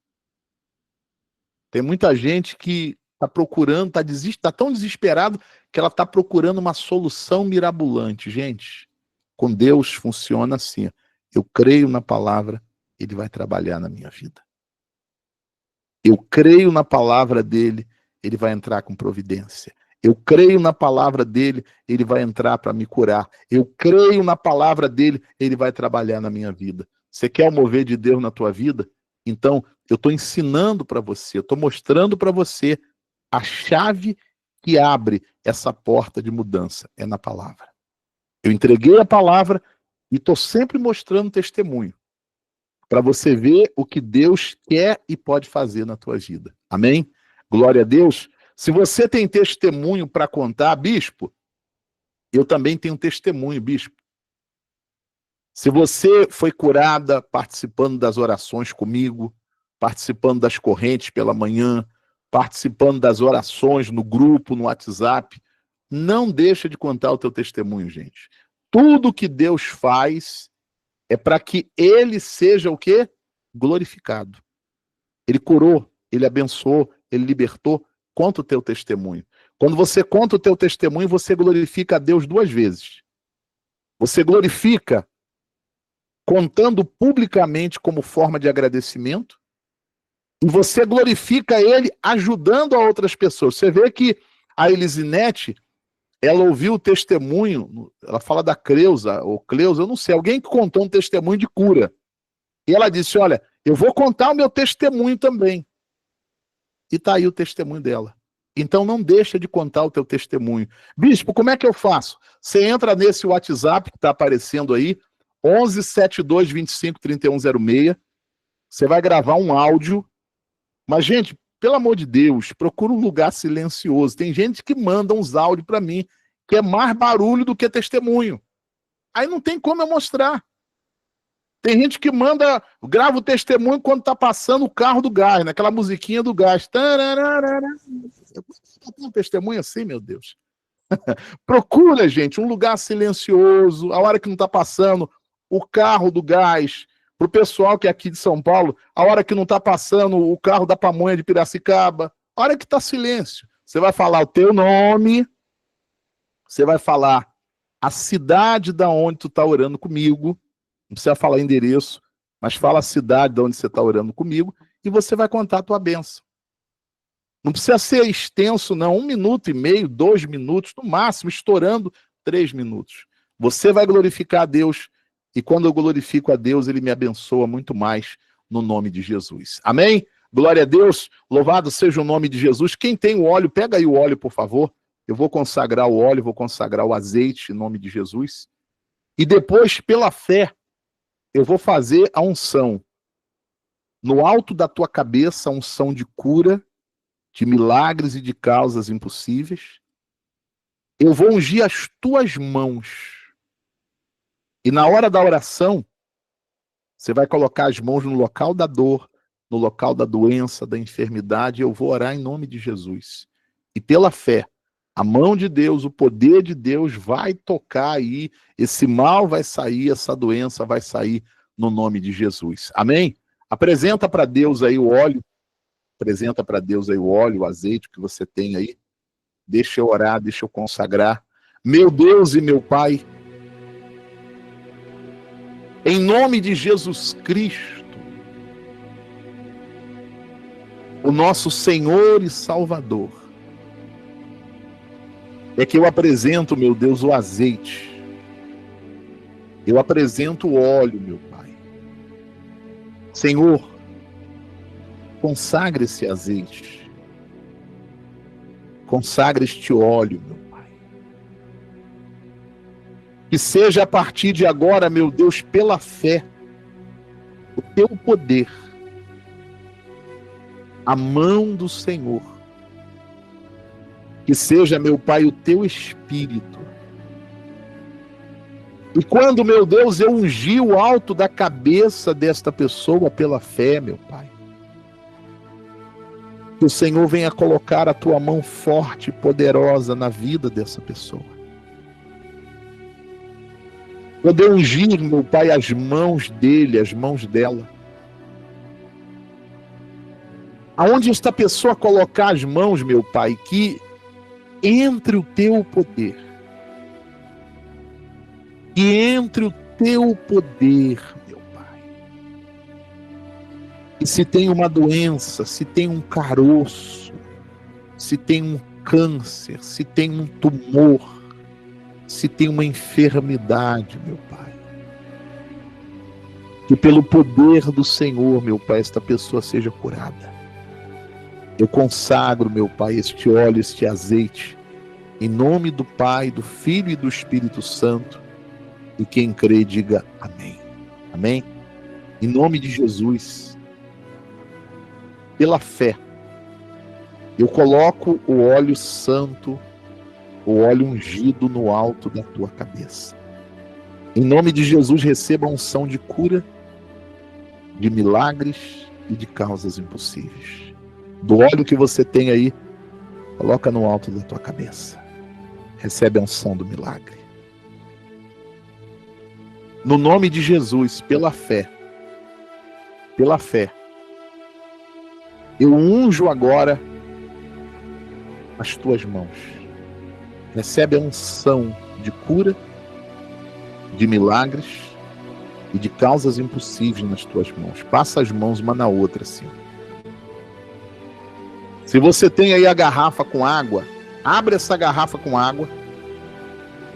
Tem muita gente que está procurando, está tão desesperado que ela está procurando uma solução mirabolante. Gente, com Deus funciona assim. Eu creio na palavra, Ele vai trabalhar na minha vida. Eu creio na palavra dele, Ele vai entrar com providência. Eu creio na palavra dele, Ele vai entrar para me curar. Eu creio na palavra dele, Ele vai trabalhar na minha vida. Você quer o mover de Deus na tua vida? Então, eu estou ensinando para você, eu estou mostrando para você a chave que abre essa porta de mudança. É na palavra. Eu entreguei a palavra e estou sempre mostrando testemunho para você ver o que Deus quer e pode fazer na tua vida. Amém? Glória a Deus. Se você tem testemunho para contar, bispo, eu também tenho testemunho, bispo. Se você foi curada participando das orações comigo, participando das correntes pela manhã, participando das orações no grupo, no WhatsApp, não deixa de contar o teu testemunho, gente. Tudo que Deus faz é para que Ele seja o quê? Glorificado. Ele curou, Ele abençoou, Ele libertou. Conta o teu testemunho. Quando você conta o teu testemunho, você glorifica a Deus duas vezes. Você glorifica contando publicamente como forma de agradecimento, e você glorifica Ele ajudando a outras pessoas. Você vê que a Elisinete, ela ouviu o testemunho, ela fala da Cleusa, ou Cleusa, eu não sei, alguém que contou um testemunho de cura. E ela disse, olha, eu vou contar o meu testemunho também. E está aí o testemunho dela. Então não deixa de contar o teu testemunho. Bispo, como é que eu faço? Você entra nesse WhatsApp que está aparecendo aí, 11 72 25 3106. Você vai gravar um áudio. Mas, gente, pelo amor de Deus, procura um lugar silencioso. Tem gente que manda uns áudios para mim que é mais barulho do que testemunho. Aí não tem como eu mostrar. Tem gente que grava o testemunho quando tá passando o carro do gás, naquela musiquinha do gás. Eu tenho um testemunho assim, meu Deus. Procura, gente, um lugar silencioso, a hora que não tá passando o carro do gás, Para o pessoal que é aqui de São Paulo, a hora que não está passando o carro da pamonha de Piracicaba, a hora que está silêncio, você vai falar o teu nome, você vai falar a cidade da onde tu está orando comigo, não precisa falar endereço, mas fala a cidade de onde você está orando comigo, e você vai contar a tua bênção. Não precisa ser extenso, não. 1 minuto e meio, 2 minutos, no máximo, estourando 3 minutos. Você vai glorificar a Deus, e quando eu glorifico a Deus, Ele me abençoa muito mais no nome de Jesus. Amém? Glória a Deus, louvado seja o nome de Jesus. Quem tem o óleo, pega aí o óleo, por favor. Eu vou consagrar o óleo, vou consagrar o azeite em nome de Jesus. E depois, pela fé, eu vou fazer a unção. No alto da tua cabeça, a unção de cura, de milagres e de causas impossíveis. Eu vou ungir as tuas mãos. E na hora da oração, você vai colocar as mãos no local da dor, no local da doença, da enfermidade. Eu vou orar em nome de Jesus. E pela fé, a mão de Deus, o poder de Deus vai tocar aí. Esse mal vai sair, essa doença vai sair no nome de Jesus. Amém? Apresenta para Deus aí o óleo. Apresenta para Deus aí o óleo, o azeite que você tem aí. Deixa eu orar, deixa eu consagrar. Meu Deus e meu Pai, em nome de Jesus Cristo, o nosso Senhor e Salvador, é que eu apresento, meu Deus, o azeite. Eu apresento o óleo, meu Pai. Senhor, consagre esse azeite. Consagre este óleo, meu Pai. Que seja a partir de agora, meu Deus, pela fé, o teu poder, a mão do Senhor. Que seja, meu Pai, o teu Espírito. E quando, meu Deus, eu ungi o alto da cabeça desta pessoa pela fé, meu Pai, que o Senhor venha colocar a tua mão forte e poderosa na vida dessa pessoa. Poder ungir, meu Pai, as mãos dele, as mãos dela. Aonde esta pessoa colocar as mãos, meu Pai, que entre o teu poder, que entre o teu poder, meu Pai. E se tem uma doença, se tem um caroço, se tem um câncer, se tem um tumor, se tem uma enfermidade, meu Pai, que pelo poder do Senhor, meu Pai, esta pessoa seja curada. Eu consagro, meu Pai, este óleo, este azeite, em nome do Pai, do Filho e do Espírito Santo. E quem crê, diga amém. Amém? Em nome de Jesus, pela fé, eu coloco o óleo santo, o óleo ungido no alto da tua cabeça. Em nome de Jesus, receba a unção de cura, de milagres e de causas impossíveis. Do óleo que você tem aí, coloca no alto da tua cabeça. Recebe a unção do milagre. No nome de Jesus, pela fé, eu unjo agora as tuas mãos. Recebe a unção de cura, de milagres e de causas impossíveis nas tuas mãos. Passa as mãos uma na outra, assim. Se você tem aí a garrafa com água, abre essa garrafa com água.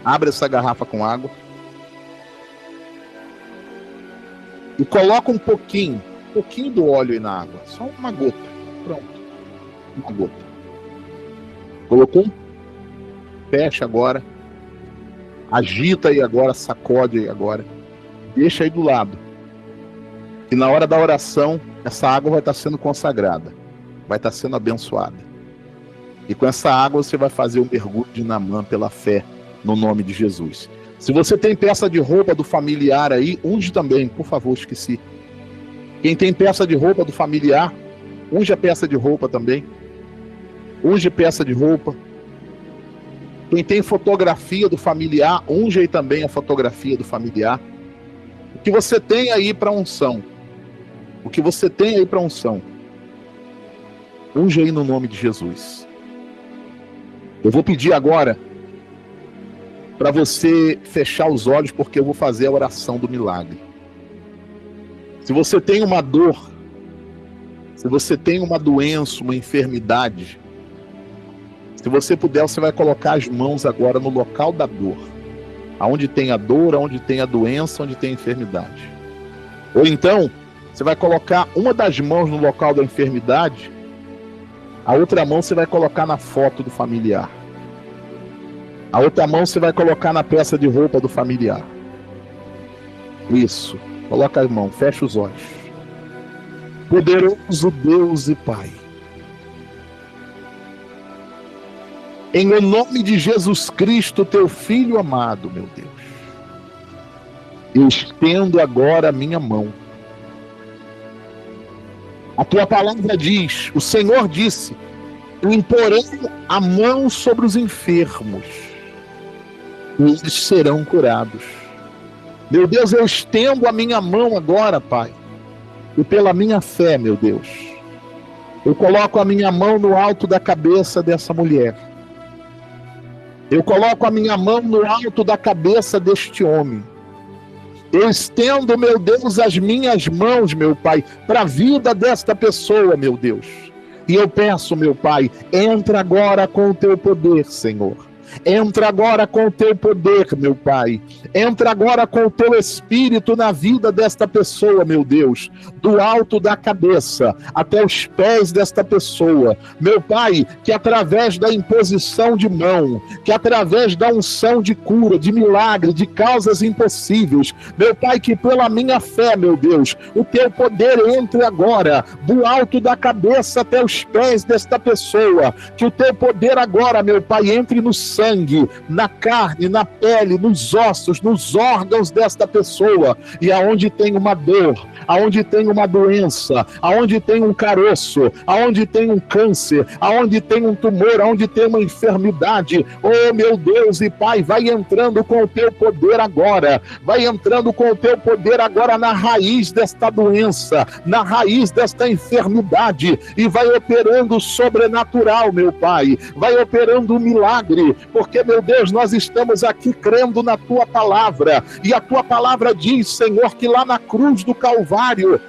Abre essa garrafa com água. E coloca um pouquinho do óleo aí na água. Só uma gota. Pronto. Uma gota. Colocou? Fecha agora. Agita aí agora, sacode aí agora. Deixa aí do lado. E na hora da oração, essa água vai estar sendo consagrada. Vai estar sendo abençoada. E com essa água você vai fazer o mergulho de Naamã pela fé, no nome de Jesus. Se você tem peça de roupa do familiar aí, unge também, por favor, esqueci. Quem tem peça de roupa do familiar, unge a peça de roupa também. Unge peça de roupa. Quem tem fotografia do familiar, unge aí também a fotografia do familiar. O que você tem aí para unção? O que você tem aí para unção? Unge aí no nome de Jesus. Eu vou pedir agora para você fechar os olhos, porque eu vou fazer a oração do milagre. Se você tem uma dor, se você tem uma doença, uma enfermidade, se você puder, você vai colocar as mãos agora no local da dor. Aonde tem a dor, aonde tem a doença, onde tem a enfermidade. Ou então, você vai colocar uma das mãos no local da enfermidade, a outra mão você vai colocar na foto do familiar. A outra mão você vai colocar na peça de roupa do familiar. Isso. Coloca a mão, fecha os olhos. Poderoso Deus e Pai, em o nome de Jesus Cristo, teu Filho amado, meu Deus, eu estendo agora a minha mão. A tua palavra diz, o Senhor disse, eu imporei a mão sobre os enfermos, e eles serão curados. Meu Deus, eu estendo a minha mão agora, Pai, e pela minha fé, meu Deus, eu coloco a minha mão no alto da cabeça dessa mulher. Eu coloco a minha mão no alto da cabeça deste homem. Eu estendo, meu Deus, as minhas mãos, meu Pai, para a vida desta pessoa, meu Deus. E eu peço, meu Pai, entra agora com o teu poder, Senhor. Entra agora com o teu poder, meu Pai. Entra agora com o teu Espírito na vida desta pessoa, meu Deus. Do alto da cabeça até os pés desta pessoa. Meu Pai, que através da imposição de mão, que através da unção de cura, de milagre, de causas impossíveis, meu Pai, que pela minha fé, meu Deus, o teu poder entre agora, do alto da cabeça até os pés desta pessoa. Que o teu poder agora, meu Pai, entre no sangue, na carne, na pele, nos ossos, nos órgãos desta pessoa, e aonde tem uma dor, aonde tem uma doença, aonde tem um caroço, aonde tem um câncer, aonde tem um tumor, aonde tem uma enfermidade, oh meu Deus e Pai, vai entrando com o teu poder agora, vai entrando com o teu poder agora na raiz desta doença, na raiz desta enfermidade, e vai operando o sobrenatural, meu Pai, vai operando o milagre, porque, meu Deus, nós estamos aqui crendo na tua palavra, e a tua palavra diz, Senhor, que lá na cruz do Calvário,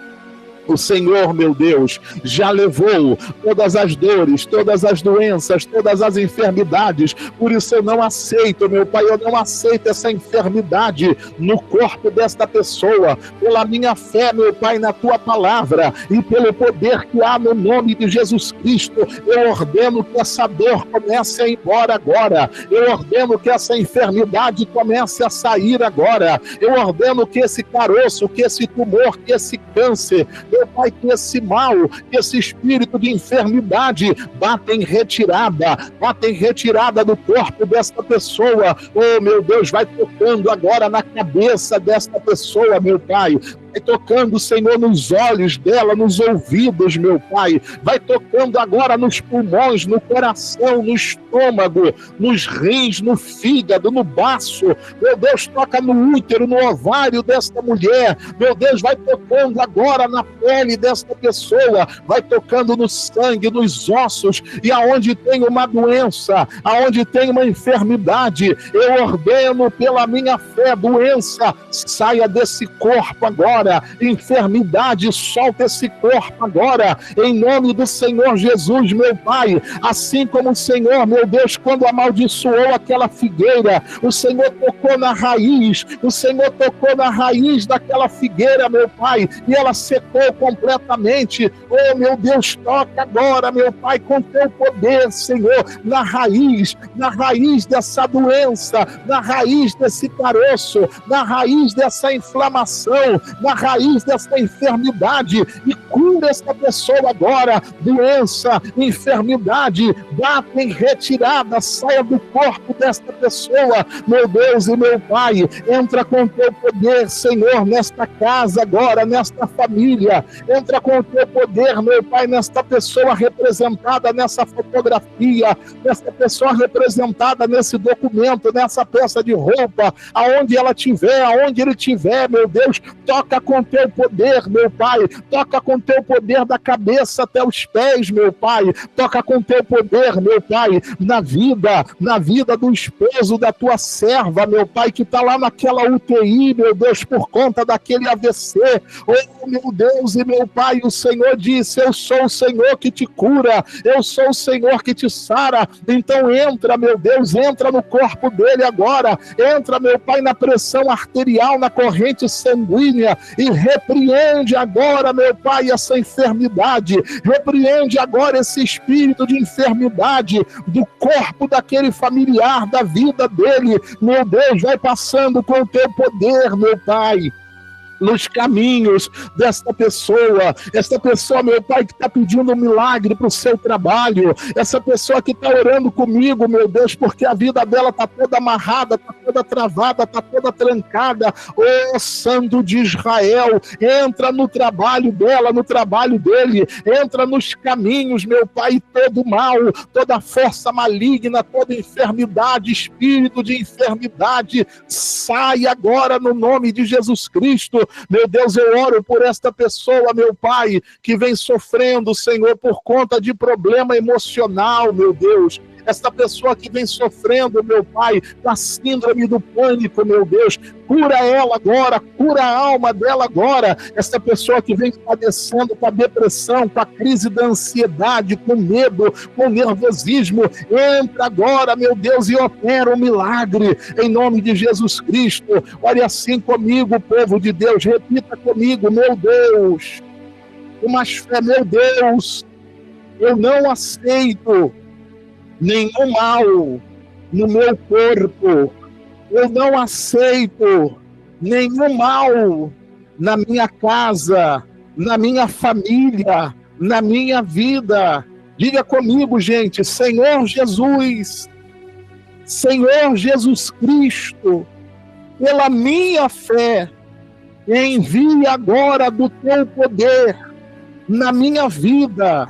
o Senhor, meu Deus, já levou todas as dores, todas as doenças, todas as enfermidades. Por isso eu não aceito, meu Pai, eu não aceito essa enfermidade no corpo desta pessoa. Pela minha fé, meu Pai, na tua palavra e pelo poder que há no nome de Jesus Cristo, eu ordeno que essa dor comece a ir embora agora. Eu ordeno que essa enfermidade comece a sair agora. Eu ordeno que esse caroço, que esse tumor, que esse câncer, meu Pai, que esse mal, que esse espírito de enfermidade bata em retirada do corpo desta pessoa. Oh, meu Deus, vai tocando agora na cabeça desta pessoa, meu Pai. Vai tocando, Senhor, nos olhos dela, nos ouvidos, meu Pai. Vai tocando agora nos pulmões, no coração, no estômago, nos rins, no fígado, no baço. Meu Deus, toca no útero, no ovário desta mulher. Meu Deus, vai tocando agora na pele desta pessoa. Vai tocando no sangue, nos ossos. E aonde tem uma doença, aonde tem uma enfermidade, eu ordeno pela minha fé, doença, saia desse corpo agora. Enfermidade, solta esse corpo agora, em nome do Senhor Jesus, meu Pai. Assim como o Senhor, meu Deus, quando amaldiçoou aquela figueira, o Senhor tocou na raiz, o Senhor tocou na raiz daquela figueira, meu Pai, e ela secou completamente. Oh, meu Deus, toca agora, meu Pai, com teu poder, Senhor, na raiz dessa doença, na raiz desse caroço, na raiz dessa inflamação, na na raiz dessa enfermidade e cura essa pessoa agora. Doença, enfermidade, bata em retirada, saia do corpo desta pessoa, meu Deus e meu Pai. Entra com o teu poder, Senhor, nesta casa agora, nesta família. Entra com o teu poder, meu Pai, nesta pessoa representada nessa fotografia, nessa pessoa representada nesse documento, nessa peça de roupa, aonde ela estiver, aonde ele estiver, meu Deus, toca com teu poder, meu Pai, toca com teu poder da cabeça até os pés, meu Pai, toca com teu poder, meu Pai, na vida do esposo da tua serva, meu Pai, que está lá naquela UTI, meu Deus, por conta daquele AVC. Oh, meu Deus e meu Pai, o Senhor disse: eu sou o Senhor que te cura, eu sou o Senhor que te sara. Então entra, meu Deus, entra no corpo dele agora, entra, meu Pai, na pressão arterial, na corrente sanguínea, e repreende agora, meu Pai, essa enfermidade, repreende agora esse espírito de enfermidade do corpo daquele familiar, da vida dele, meu Deus, vai passando com o teu poder, meu Pai, nos caminhos desta pessoa, essa pessoa, meu Pai, que está pedindo um milagre para o seu trabalho, essa pessoa que está orando comigo, meu Deus, porque a vida dela está toda amarrada, está toda travada, está toda trancada. Ô Santo de Israel, entra no trabalho dela, no trabalho dele, entra nos caminhos, meu Pai, todo mal, toda força maligna, toda enfermidade, espírito de enfermidade, sai agora no nome de Jesus Cristo. Meu Deus, eu oro por esta pessoa, meu Pai, que vem sofrendo, Senhor, por conta de problema emocional, meu Deus. Esta pessoa que vem sofrendo, meu Pai, da síndrome do pânico, meu Deus, cura ela agora, cura a alma dela agora. Esta pessoa que vem padecendo com a depressão, com a crise da ansiedade, com medo, com nervosismo, entra agora, meu Deus, e opera um milagre, em nome de Jesus Cristo. Olha assim comigo, povo de Deus, repita comigo: meu Deus, com mais fé, meu Deus, eu não aceito nenhum mal no meu corpo, eu não aceito nenhum mal na minha casa, na minha família, na minha vida. Diga comigo, gente: Senhor Jesus, Senhor Jesus Cristo, pela minha fé, envie agora do teu poder na minha vida,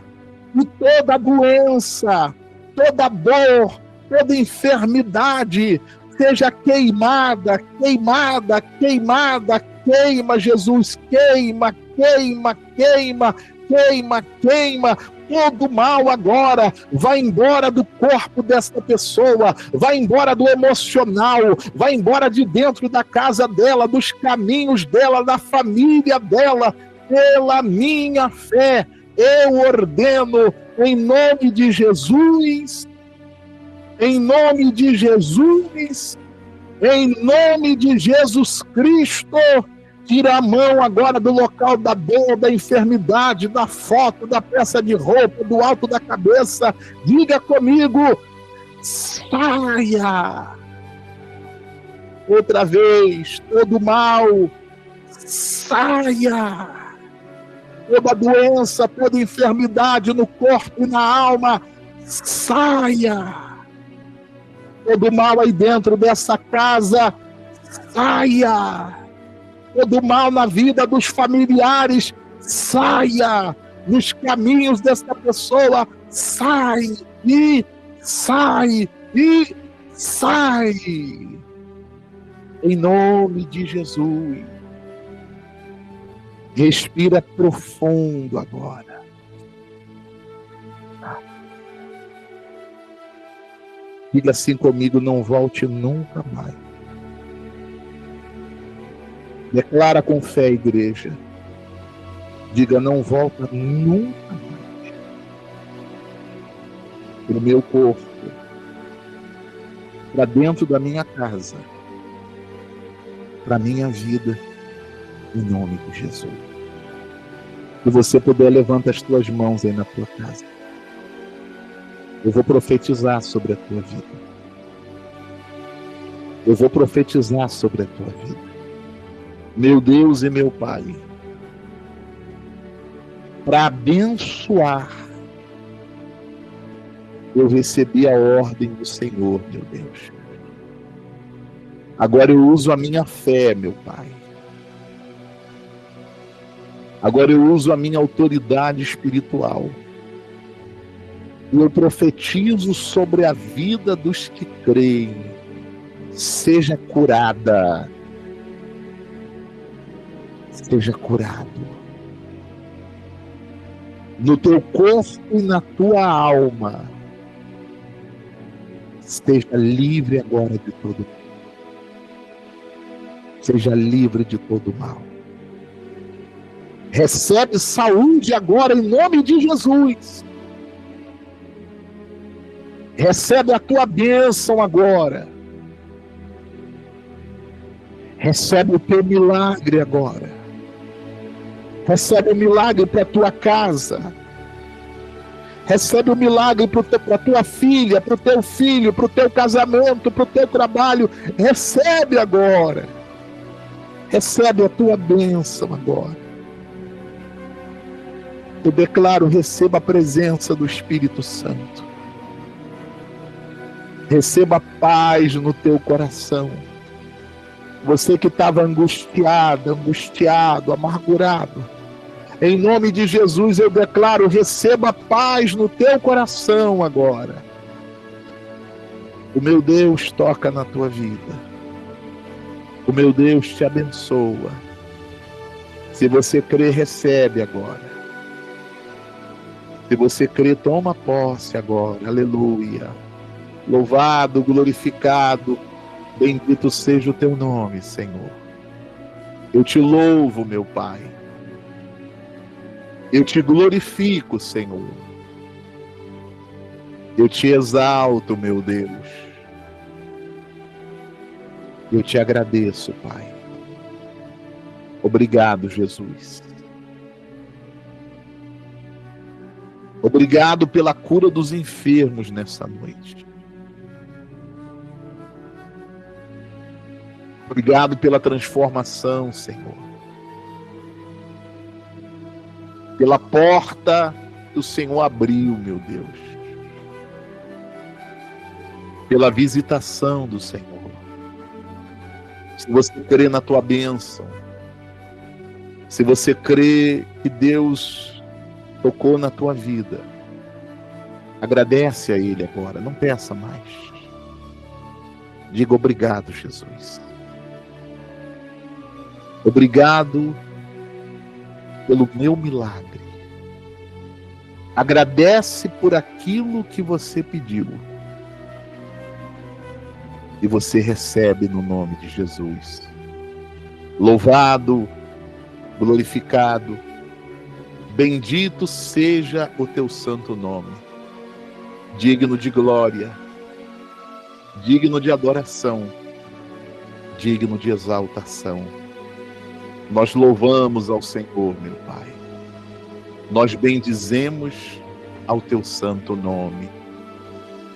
e toda doença, toda dor, toda enfermidade seja queimada, queimada, queimada, queima, Jesus, queima, queima, queima, queima, queima. Todo mal agora vai embora do corpo desta pessoa, vai embora do emocional, vai embora de dentro da casa dela, dos caminhos dela, da família dela. Pela minha fé, eu ordeno, em nome de Jesus, em nome de Jesus, em nome de Jesus Cristo, tira a mão agora do local da dor, da enfermidade, da foto, da peça de roupa, do alto da cabeça. Diga comigo: saia. Outra vez, todo mal, saia. Toda doença, toda enfermidade no corpo e na alma, saia. Todo mal aí dentro dessa casa, saia. Todo mal na vida dos familiares, saia. Nos caminhos dessa pessoa, sai e sai e sai. Em nome de Jesus. Respira profundo agora. Diga assim comigo: não volte nunca mais. Declara com fé, igreja. Diga: não volta nunca mais para o meu corpo, para dentro da minha casa, para a minha vida, em nome de Jesus. Se você puder, levanta as tuas mãos aí na tua casa. Eu vou profetizar sobre a tua vida. Eu vou profetizar sobre a tua vida. Meu Deus e meu Pai, para abençoar, eu recebi a ordem do Senhor, meu Deus. Agora eu uso a minha fé, meu Pai. Agora eu uso a minha autoridade espiritual. E eu profetizo sobre a vida dos que creem. Seja curada. Seja curado. No teu corpo e na tua alma. Seja livre agora de todo mal. Seja livre de todo mal. Recebe saúde agora em nome de Jesus. Recebe a tua bênção agora. Recebe o teu milagre agora. Recebe o milagre para a tua casa. Recebe o milagre para a tua filha, para o teu filho, para o teu casamento, para o teu trabalho. Recebe agora. Recebe a tua bênção agora. Eu declaro, receba a presença do Espírito Santo. Receba paz no teu coração. Você que estava angustiado, amargurado. Em nome de Jesus eu declaro, receba paz no teu coração agora. O meu Deus toca na tua vida. O meu Deus te abençoa. Se você crê, recebe agora. Se você crê, toma posse agora. Aleluia. Louvado, glorificado, bendito seja o teu nome, Senhor. Eu te louvo, meu Pai. Eu te glorifico, Senhor. Eu te exalto, meu Deus. Eu te agradeço, Pai. Obrigado, Jesus. Obrigado pela cura dos enfermos nessa noite. Obrigado pela transformação, Senhor. Pela porta que o Senhor abriu, meu Deus. Pela visitação do Senhor. Se você crê na tua bênção, se você crê que Deus tocou na tua vida, agradece a Ele agora, não peça mais. Diga obrigado, Jesus. Obrigado pelo meu milagre. Agradece por aquilo que você pediu. E você recebe no nome de Jesus. Louvado, glorificado, bendito seja o teu santo nome. Digno de glória, digno de adoração, digno de exaltação. Nós louvamos ao Senhor, meu Pai. Nós bendizemos ao teu santo nome.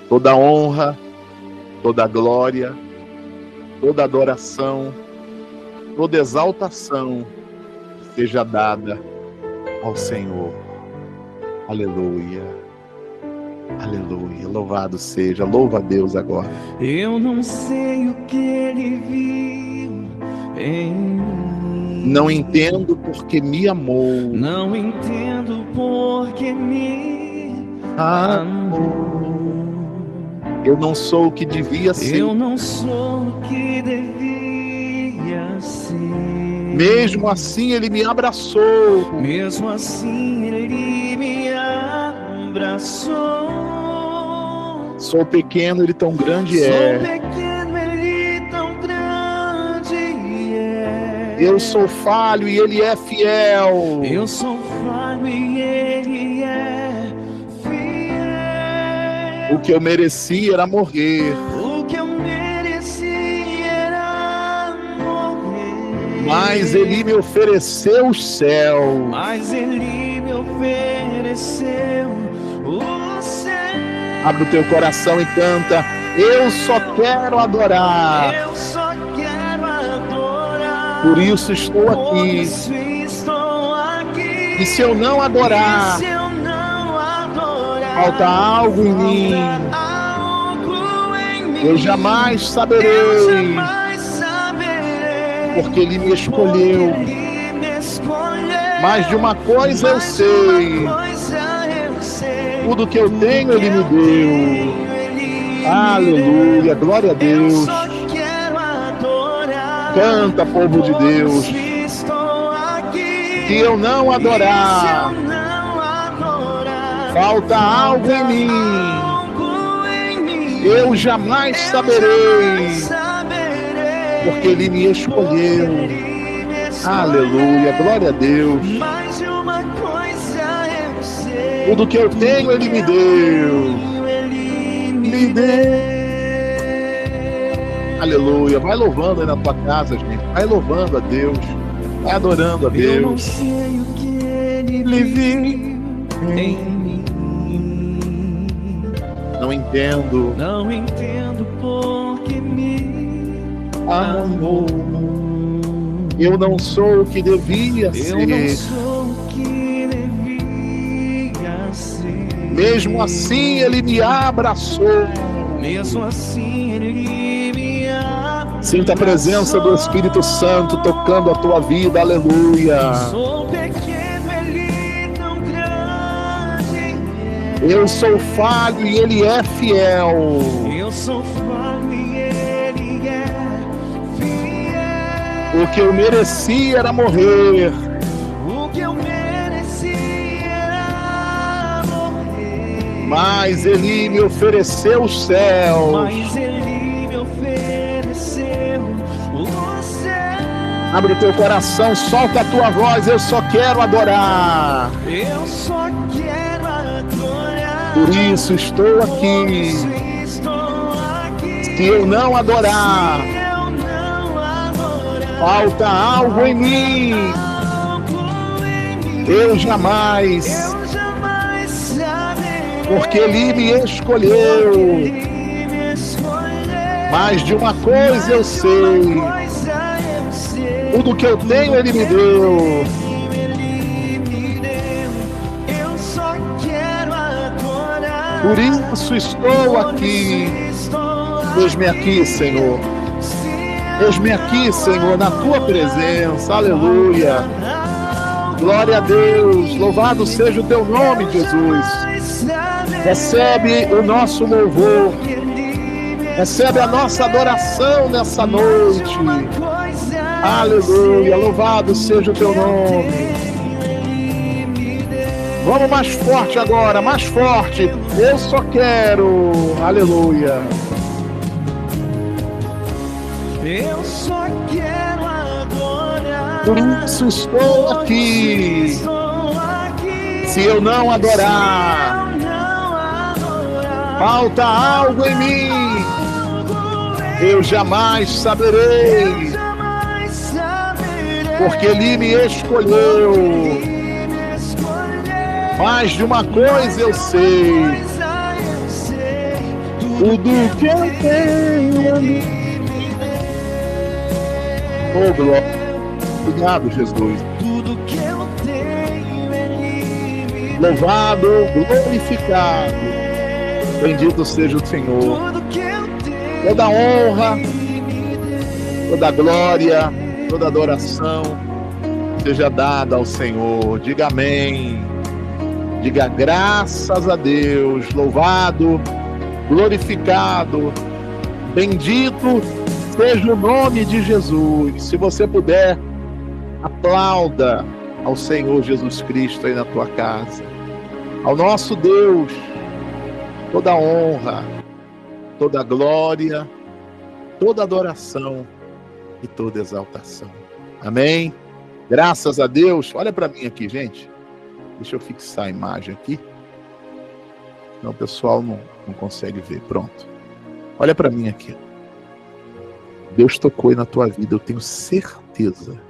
Toda honra, toda glória, toda adoração, toda exaltação seja dada ao Senhor. Aleluia. Aleluia. Louvado seja. Louva a Deus agora. Eu não sei o que Ele viu em mim. Não entendo porque me amou. Não entendo porque me amou. Eu não sou o que devia ser. Eu não sou o que devia ser. Mesmo assim Ele me abraçou. Mesmo assim Ele me abraçou. Sou pequeno, Ele tão grande Sou é. pequeno, Ele tão grande é. Eu sou falho e Ele é fiel. Eu sou falho e Ele é fiel. O que eu mereci era morrer. O que eu mereci era morrer. Mas Ele me ofereceu o céu. Mas Ele me ofereceu o céu. Abre o teu coração e canta. Eu só quero adorar. Eu só quero adorar. Por isso estou aqui. E se eu não adorar, falta algo em mim. Eu jamais saberei, porque Ele me escolheu. Mas de uma coisa eu sei, tudo que eu tenho Ele me deu. Aleluia, glória a Deus. Canta, povo de Deus. Se eu não adorar, falta algo em mim. Eu jamais saberei, porque Ele me escolheu. Aleluia, glória a Deus. Tudo que eu tenho Ele me deu. Me deu. Aleluia, vai louvando aí na tua casa, gente. Vai louvando a Deus. Vai adorando a Deus. Eu não sei o que Ele viu em mim. Não entendo. Não entendo porque me Amor. Eu não sou o que devia Eu não ser. sou o que devia ser. Mesmo assim Ele me abraçou. Mesmo assim Ele me abraçou. Sinta a presença do Espírito Santo tocando a tua vida. Aleluia. Sou pequeno, Ele tão grande. Eu sou falho e Ele é fiel. Eu sou falho e Ele é fiel. O que eu merecia era morrer, O que eu mereci era morrer. mas Ele me ofereceu os céus. Mas Ele me ofereceu o céu. Abre o teu coração, solta a tua voz. Eu só quero adorar. Eu só quero adorar. Por isso estou aqui. Se eu não adorar, falta algo em mim. Eu jamais, porque Ele me escolheu. Mas de uma coisa eu sei, tudo que eu tenho Ele me deu. Por isso estou aqui. Eis-me aqui, Senhor. Eis-me aqui, Senhor, na tua presença. Aleluia. Glória a Deus. Louvado seja o teu nome, Jesus. Recebe o nosso louvor. Recebe a nossa adoração nessa noite. Aleluia. Louvado seja o teu nome. Vamos mais forte agora, mais forte. Eu só quero. Aleluia. Eu só quero adorar. Por isso estou aqui. Se eu não adorar, falta algo em mim. Eu jamais saberei, porque Ele me escolheu. Mas de uma coisa eu sei, tudo que eu tenho. Oh, glória. Obrigado, Jesus. Tudo que eu tenho, Ele me Louvado, glorificado. Bendito seja o Senhor. Tudo que eu tenho, Toda honra, toda glória, toda adoração seja dada ao Senhor. Diga amém. Diga graças a Deus. Louvado, glorificado, bendito seja o nome de Jesus. Se você puder, aplauda ao Senhor Jesus Cristo aí na tua casa. Ao nosso Deus, toda honra, toda glória, toda adoração e toda exaltação. Amém? Graças a Deus. Olha para mim aqui, gente. Deixa eu fixar a imagem aqui. Senão o pessoal não consegue ver. Pronto. Olha para mim aqui. Deus tocou aí na tua vida. Eu tenho certeza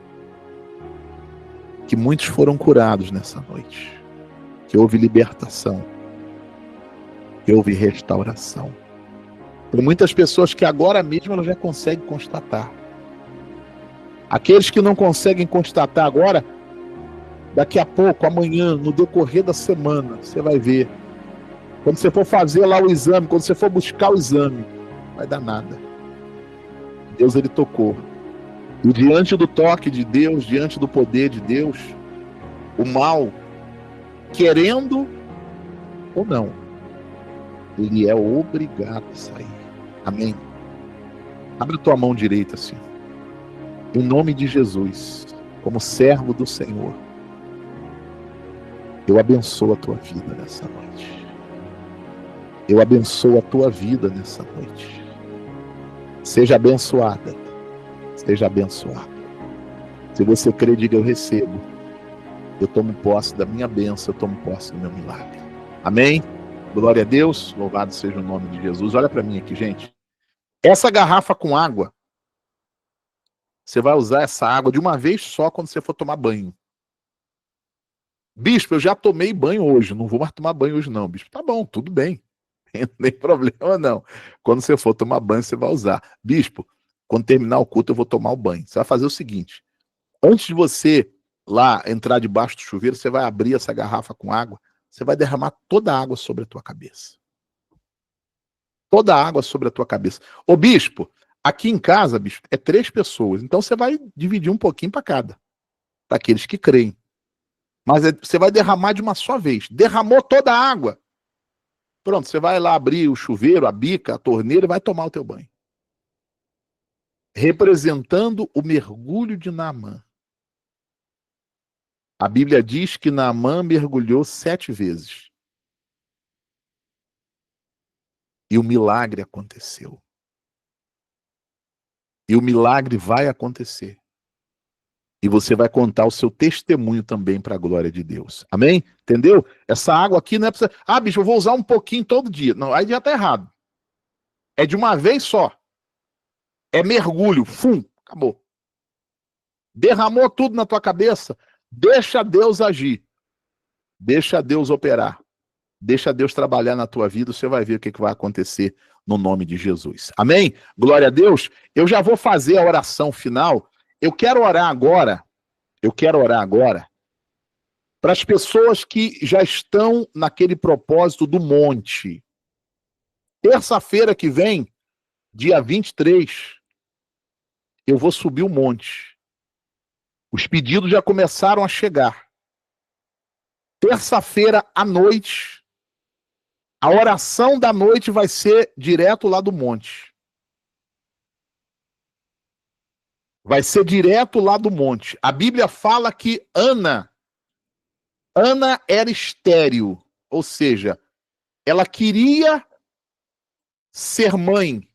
que muitos foram curados nessa noite. Que houve libertação. Que houve restauração. Tem muitas pessoas que agora mesmo elas já conseguem constatar Aqueles que não conseguem constatar agora, daqui a pouco, amanhã, no decorrer da semana, você vai ver. Quando você for fazer lá o exame, quando você for buscar o exame, não vai dar nada. Deus, ele tocou. E diante do toque de Deus, diante do poder de Deus, o mal, querendo ou não, ele é obrigado a sair. Amém? Abre tua mão direita assim. Em nome de Jesus, como servo do Senhor, eu abençoo a tua vida nessa noite. Eu abençoo a tua vida nessa noite. Seja abençoada. Seja abençoado. Se você crê, diga: eu recebo. Eu tomo posse da minha bênção, eu tomo posse do meu milagre. Amém? Glória a Deus, louvado seja o nome de Jesus. Olha para mim aqui, gente. Essa garrafa com água, você vai usar essa água de uma vez só quando você for tomar banho. Bispo, eu já tomei banho hoje, não vou mais tomar banho hoje não, bispo. Tá bom, tudo bem. Não tem problema não. Quando você for tomar banho, você vai usar. Bispo, quando terminar o culto, eu vou tomar o banho. Você vai fazer o seguinte: antes de você lá entrar debaixo do chuveiro, você vai abrir essa garrafa com água, você vai derramar toda a água sobre a tua cabeça. Toda a água sobre a tua cabeça. Ô bispo, aqui em casa, bispo, é 3 pessoas, então você vai dividir um pouquinho para cada, para aqueles que creem. Mas você vai derramar de uma só vez. Derramou toda a água. Pronto, você vai lá abrir o chuveiro, a bica, a torneira e vai tomar o teu banho. Representando o mergulho de Naamã. A Bíblia diz que Naamã mergulhou 7 vezes. E o milagre aconteceu. E o milagre vai acontecer. E você vai contar o seu testemunho também para a glória de Deus. Amém? Entendeu? Essa água aqui não é para você... Ah, bicho, eu vou usar um pouquinho todo dia. Não, aí já está errado. É de uma vez só. É mergulho. Fum, acabou. Derramou tudo na tua cabeça. Deixa Deus agir. Deixa Deus operar. Deixa Deus trabalhar na tua vida. Você vai ver o que vai acontecer no nome de Jesus. Amém? Glória a Deus. Eu já vou fazer a oração final. Eu quero orar agora para as pessoas que já estão naquele propósito do monte. Terça-feira que vem, dia 23, eu vou subir o monte. Os pedidos já começaram a chegar. Terça-feira à noite, a oração da noite vai ser direto lá do monte. Vai ser direto lá do monte. A Bíblia fala que Ana era estéril, ou seja, ela queria ser mãe,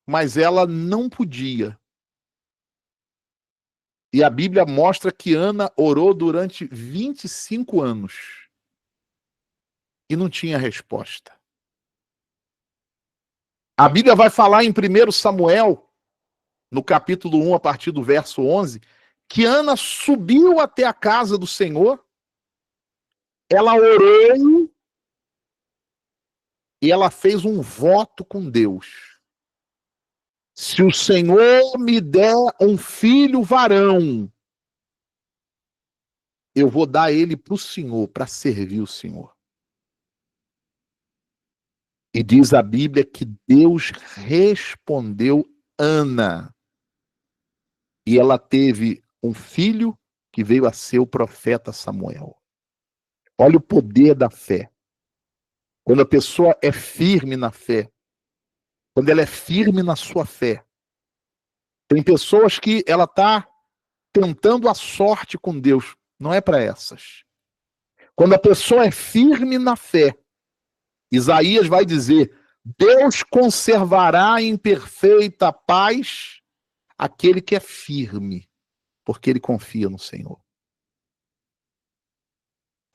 mas ela não podia. E a Bíblia mostra que Ana orou durante 25 anos e não tinha resposta. A Bíblia vai falar em 1 Samuel, no capítulo 1, a partir do verso 11, que Ana subiu até a casa do Senhor, ela orou e ela fez um voto com Deus. Se o Senhor me der um filho varão, eu vou dar ele para o Senhor, para servir o Senhor. E diz a Bíblia que Deus respondeu Ana. E ela teve um filho que veio a ser o profeta Samuel. Olha o poder da fé. Quando a pessoa é firme na fé, quando ela é firme na sua fé. Tem pessoas que ela está tentando a sorte com Deus. Não é para essas. Quando a pessoa é firme na fé, Isaías vai dizer: Deus conservará em perfeita paz aquele que é firme, porque ele confia no Senhor.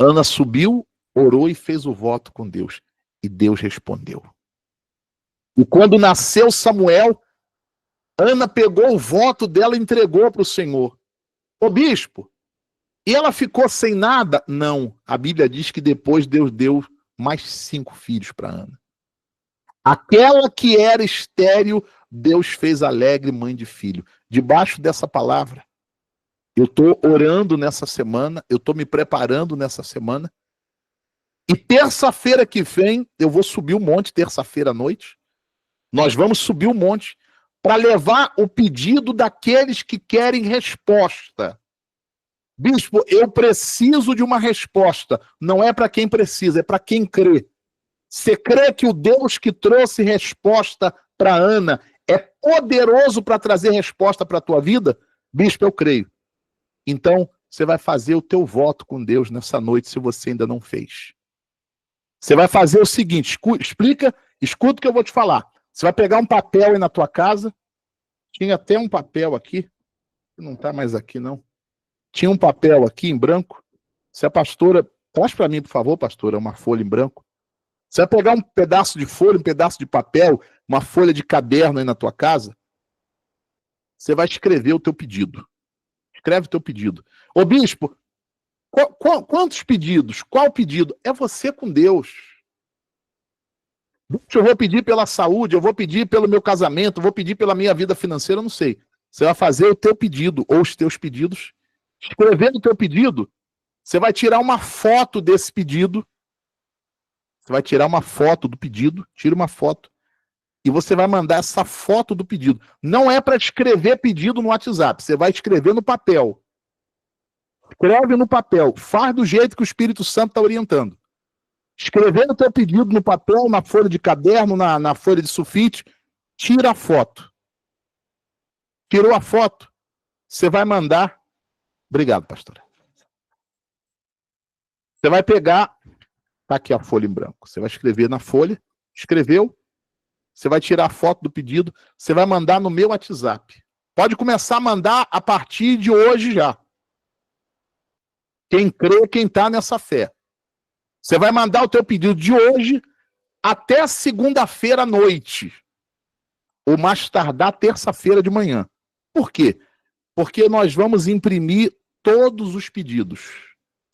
Ana subiu, orou e fez o voto com Deus. E Deus respondeu. E quando nasceu Samuel, Ana pegou o voto dela e entregou para o Senhor. Ô bispo, e ela ficou sem nada? Não. A Bíblia diz que depois Deus deu mais 5 filhos para Ana. Aquela que era estéril Deus fez alegre mãe de filho. Debaixo dessa palavra, eu estou orando nessa semana, eu estou me preparando nessa semana. E terça-feira que vem, eu vou subir o monte, terça-feira à noite. Nós vamos subir o monte para levar o pedido daqueles que querem resposta. Bispo, eu preciso de uma resposta. Não é para quem precisa, é para quem crê. Você crê que o Deus que trouxe resposta para Ana é poderoso para trazer resposta para a tua vida? Bispo, eu creio. Então, você vai fazer o teu voto com Deus nessa noite, se você ainda não fez. Você vai fazer o seguinte, escuta o que eu vou te falar. Você vai pegar um papel aí na tua casa. Tinha até um papel aqui. Não está mais aqui, não. Tinha um papel aqui em branco. Se a pastora... Traz para mim, por favor, pastora, uma folha em branco. Você vai pegar um pedaço de folha, um pedaço de papel, uma folha de caderno aí na tua casa. Você vai escrever o teu pedido. Escreve o teu pedido. Ô bispo, quantos pedidos? Qual pedido? É você com Deus. Eu vou pedir pela saúde, eu vou pedir pelo meu casamento, eu vou pedir pela minha vida financeira, eu não sei. Você vai fazer o teu pedido, ou os teus pedidos. Escrevendo o teu pedido, você vai tirar uma foto desse pedido. Você vai tirar uma foto do pedido, tira uma foto. E você vai mandar essa foto do pedido. Não é para escrever pedido no WhatsApp, você vai escrever no papel. Escreve no papel, faz do jeito que o Espírito Santo está orientando. Escrevendo o teu pedido no papel, na folha de caderno, na folha de sulfite, tira a foto. Tirou a foto, você vai mandar... Obrigado, pastora. Você vai pegar... Está aqui a folha em branco. Você vai escrever na folha, escreveu, você vai tirar a foto do pedido, você vai mandar no meu WhatsApp. Pode começar a mandar a partir de hoje já. Quem crê, quem está nessa fé. Você vai mandar o teu pedido de hoje até segunda-feira à noite. Ou mais tardar terça-feira de manhã. Por quê? Porque nós vamos imprimir todos os pedidos.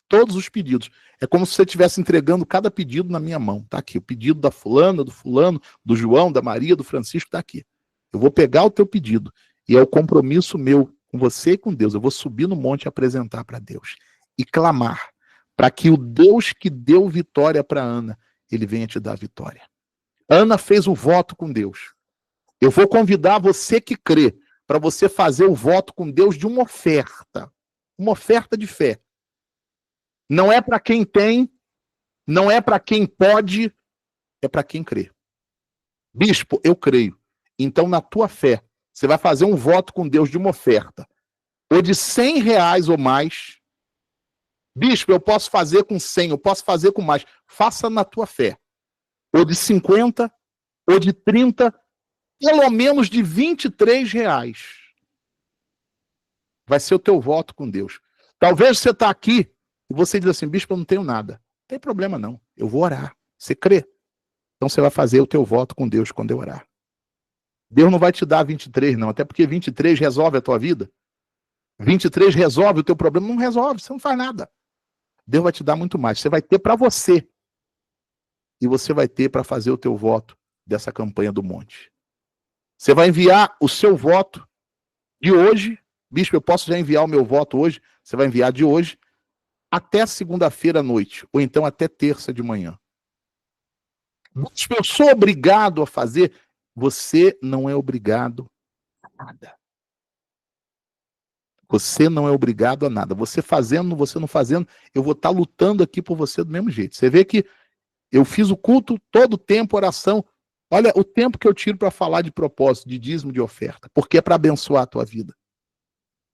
Todos os pedidos. É como se você estivesse entregando cada pedido na minha mão. Está aqui. O pedido da fulana, do fulano, do João, da Maria, do Francisco, está aqui. Eu vou pegar o teu pedido. E é o compromisso meu com você e com Deus. Eu vou subir no monte e apresentar para Deus. E clamar para que o Deus que deu vitória para Ana, ele venha te dar vitória. Ana fez o voto com Deus. Eu vou convidar você que crê para você fazer o voto com Deus de uma oferta de fé. Não é para quem tem, não é para quem pode, é para quem crê. Bispo, eu creio. Então, na tua fé, você vai fazer um voto com Deus de uma oferta. Ou de R$100 ou mais. Bispo, eu posso fazer com 100, eu posso fazer com mais. Faça na tua fé. Ou de 50, ou de 30, pelo menos de R$23. Vai ser o teu voto com Deus. Talvez você está aqui e você diz assim, bispo, eu não tenho nada. Não tem problema não, eu vou orar. Você crê? Então você vai fazer o teu voto com Deus quando eu orar. Deus não vai te dar 23 não, até porque 23 resolve a tua vida. 23 resolve o teu problema, não resolve, você não faz nada. Deus vai te dar muito mais, você vai ter para você. E você vai ter para fazer o teu voto dessa campanha do monte. Você vai enviar o seu voto de hoje. Bispo, eu posso já enviar o meu voto hoje? Você vai enviar de hoje até segunda-feira à noite, ou então até terça de manhã. Bispo, eu sou obrigado a fazer. Você não é obrigado a nada. Você não é obrigado a nada. Você fazendo, você não fazendo, eu vou estar lutando aqui por você do mesmo jeito. Você vê que eu fiz o culto todo o tempo, oração. Olha o tempo que eu tiro para falar de propósito, de dízimo, de oferta, porque é para abençoar a tua vida.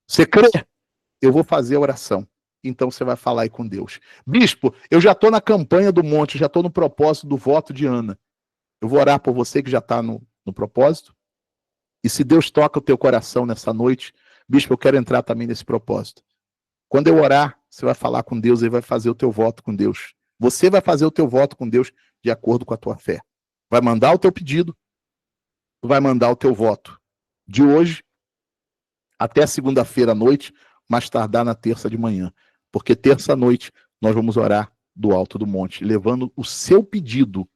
Você crê? Eu vou fazer a oração. Então você vai falar aí com Deus. Bispo, eu já estou na campanha do monte, já estou no propósito do voto de Ana. Eu vou orar por você que já está no propósito. E se Deus toca o teu coração nessa noite, bispo, eu quero entrar também nesse propósito. Quando eu orar, você vai falar com Deus e vai fazer o teu voto com Deus. Você vai fazer o teu voto com Deus de acordo com a tua fé. Vai mandar o teu pedido, vai mandar o teu voto. De hoje até segunda-feira à noite, mais tardar na terça de manhã. Porque terça-noite nós vamos orar do alto do monte, levando o seu pedido.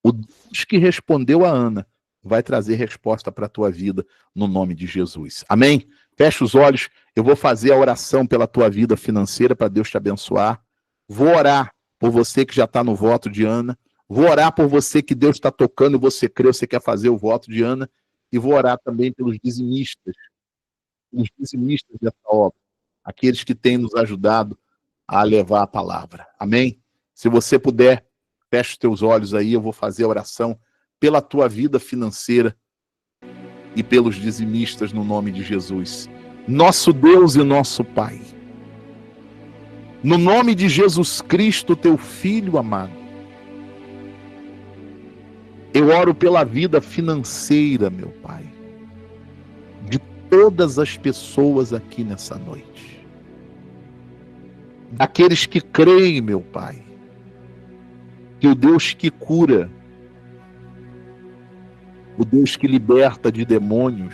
O Deus que respondeu a Ana vai trazer resposta para a tua vida no nome de Jesus. Amém? Fecha os olhos, eu vou fazer a oração pela tua vida financeira para Deus te abençoar. Vou orar por você que já está no voto de Ana. Vou orar por você que Deus está tocando e você crê, você quer fazer o voto de Ana. E vou orar também pelos dizimistas dessa obra, aqueles que têm nos ajudado a levar a palavra. Amém? Se você puder, feche os teus olhos aí, eu vou fazer a oração pela tua vida financeira e pelos dizimistas no nome de Jesus. Nosso Deus e nosso Pai, no nome de Jesus Cristo, teu Filho amado, eu oro pela vida financeira, meu Pai, de todas as pessoas aqui nessa noite. Daqueles que creem, meu Pai, que o Deus que cura, o Deus que liberta de demônios,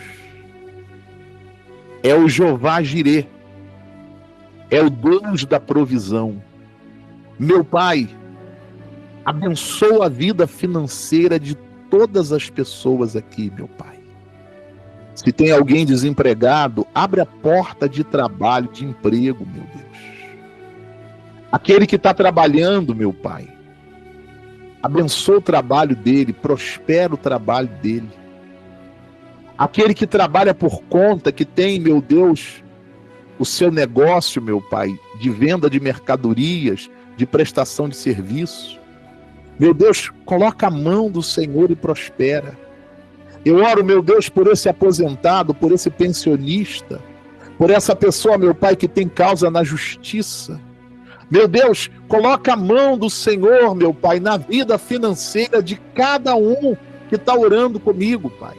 é o Jeová Jirê, é o Deus da provisão. Meu Pai, abençoa a vida financeira de todas as pessoas aqui, meu Pai. Se tem alguém desempregado, abre a porta de trabalho, de emprego, meu Deus. Aquele que está trabalhando, meu Pai, abençoa o trabalho dele, prospera o trabalho dele. Aquele que trabalha por conta, que tem, meu Deus, o seu negócio, meu Pai, de venda de mercadorias, de prestação de serviço. Meu Deus, coloca a mão do Senhor e prospera. Eu oro, meu Deus, por esse aposentado, por esse pensionista, por essa pessoa, meu Pai, que tem causa na justiça. Meu Deus, coloca a mão do Senhor, meu Pai, na vida financeira de cada um que está orando comigo, Pai.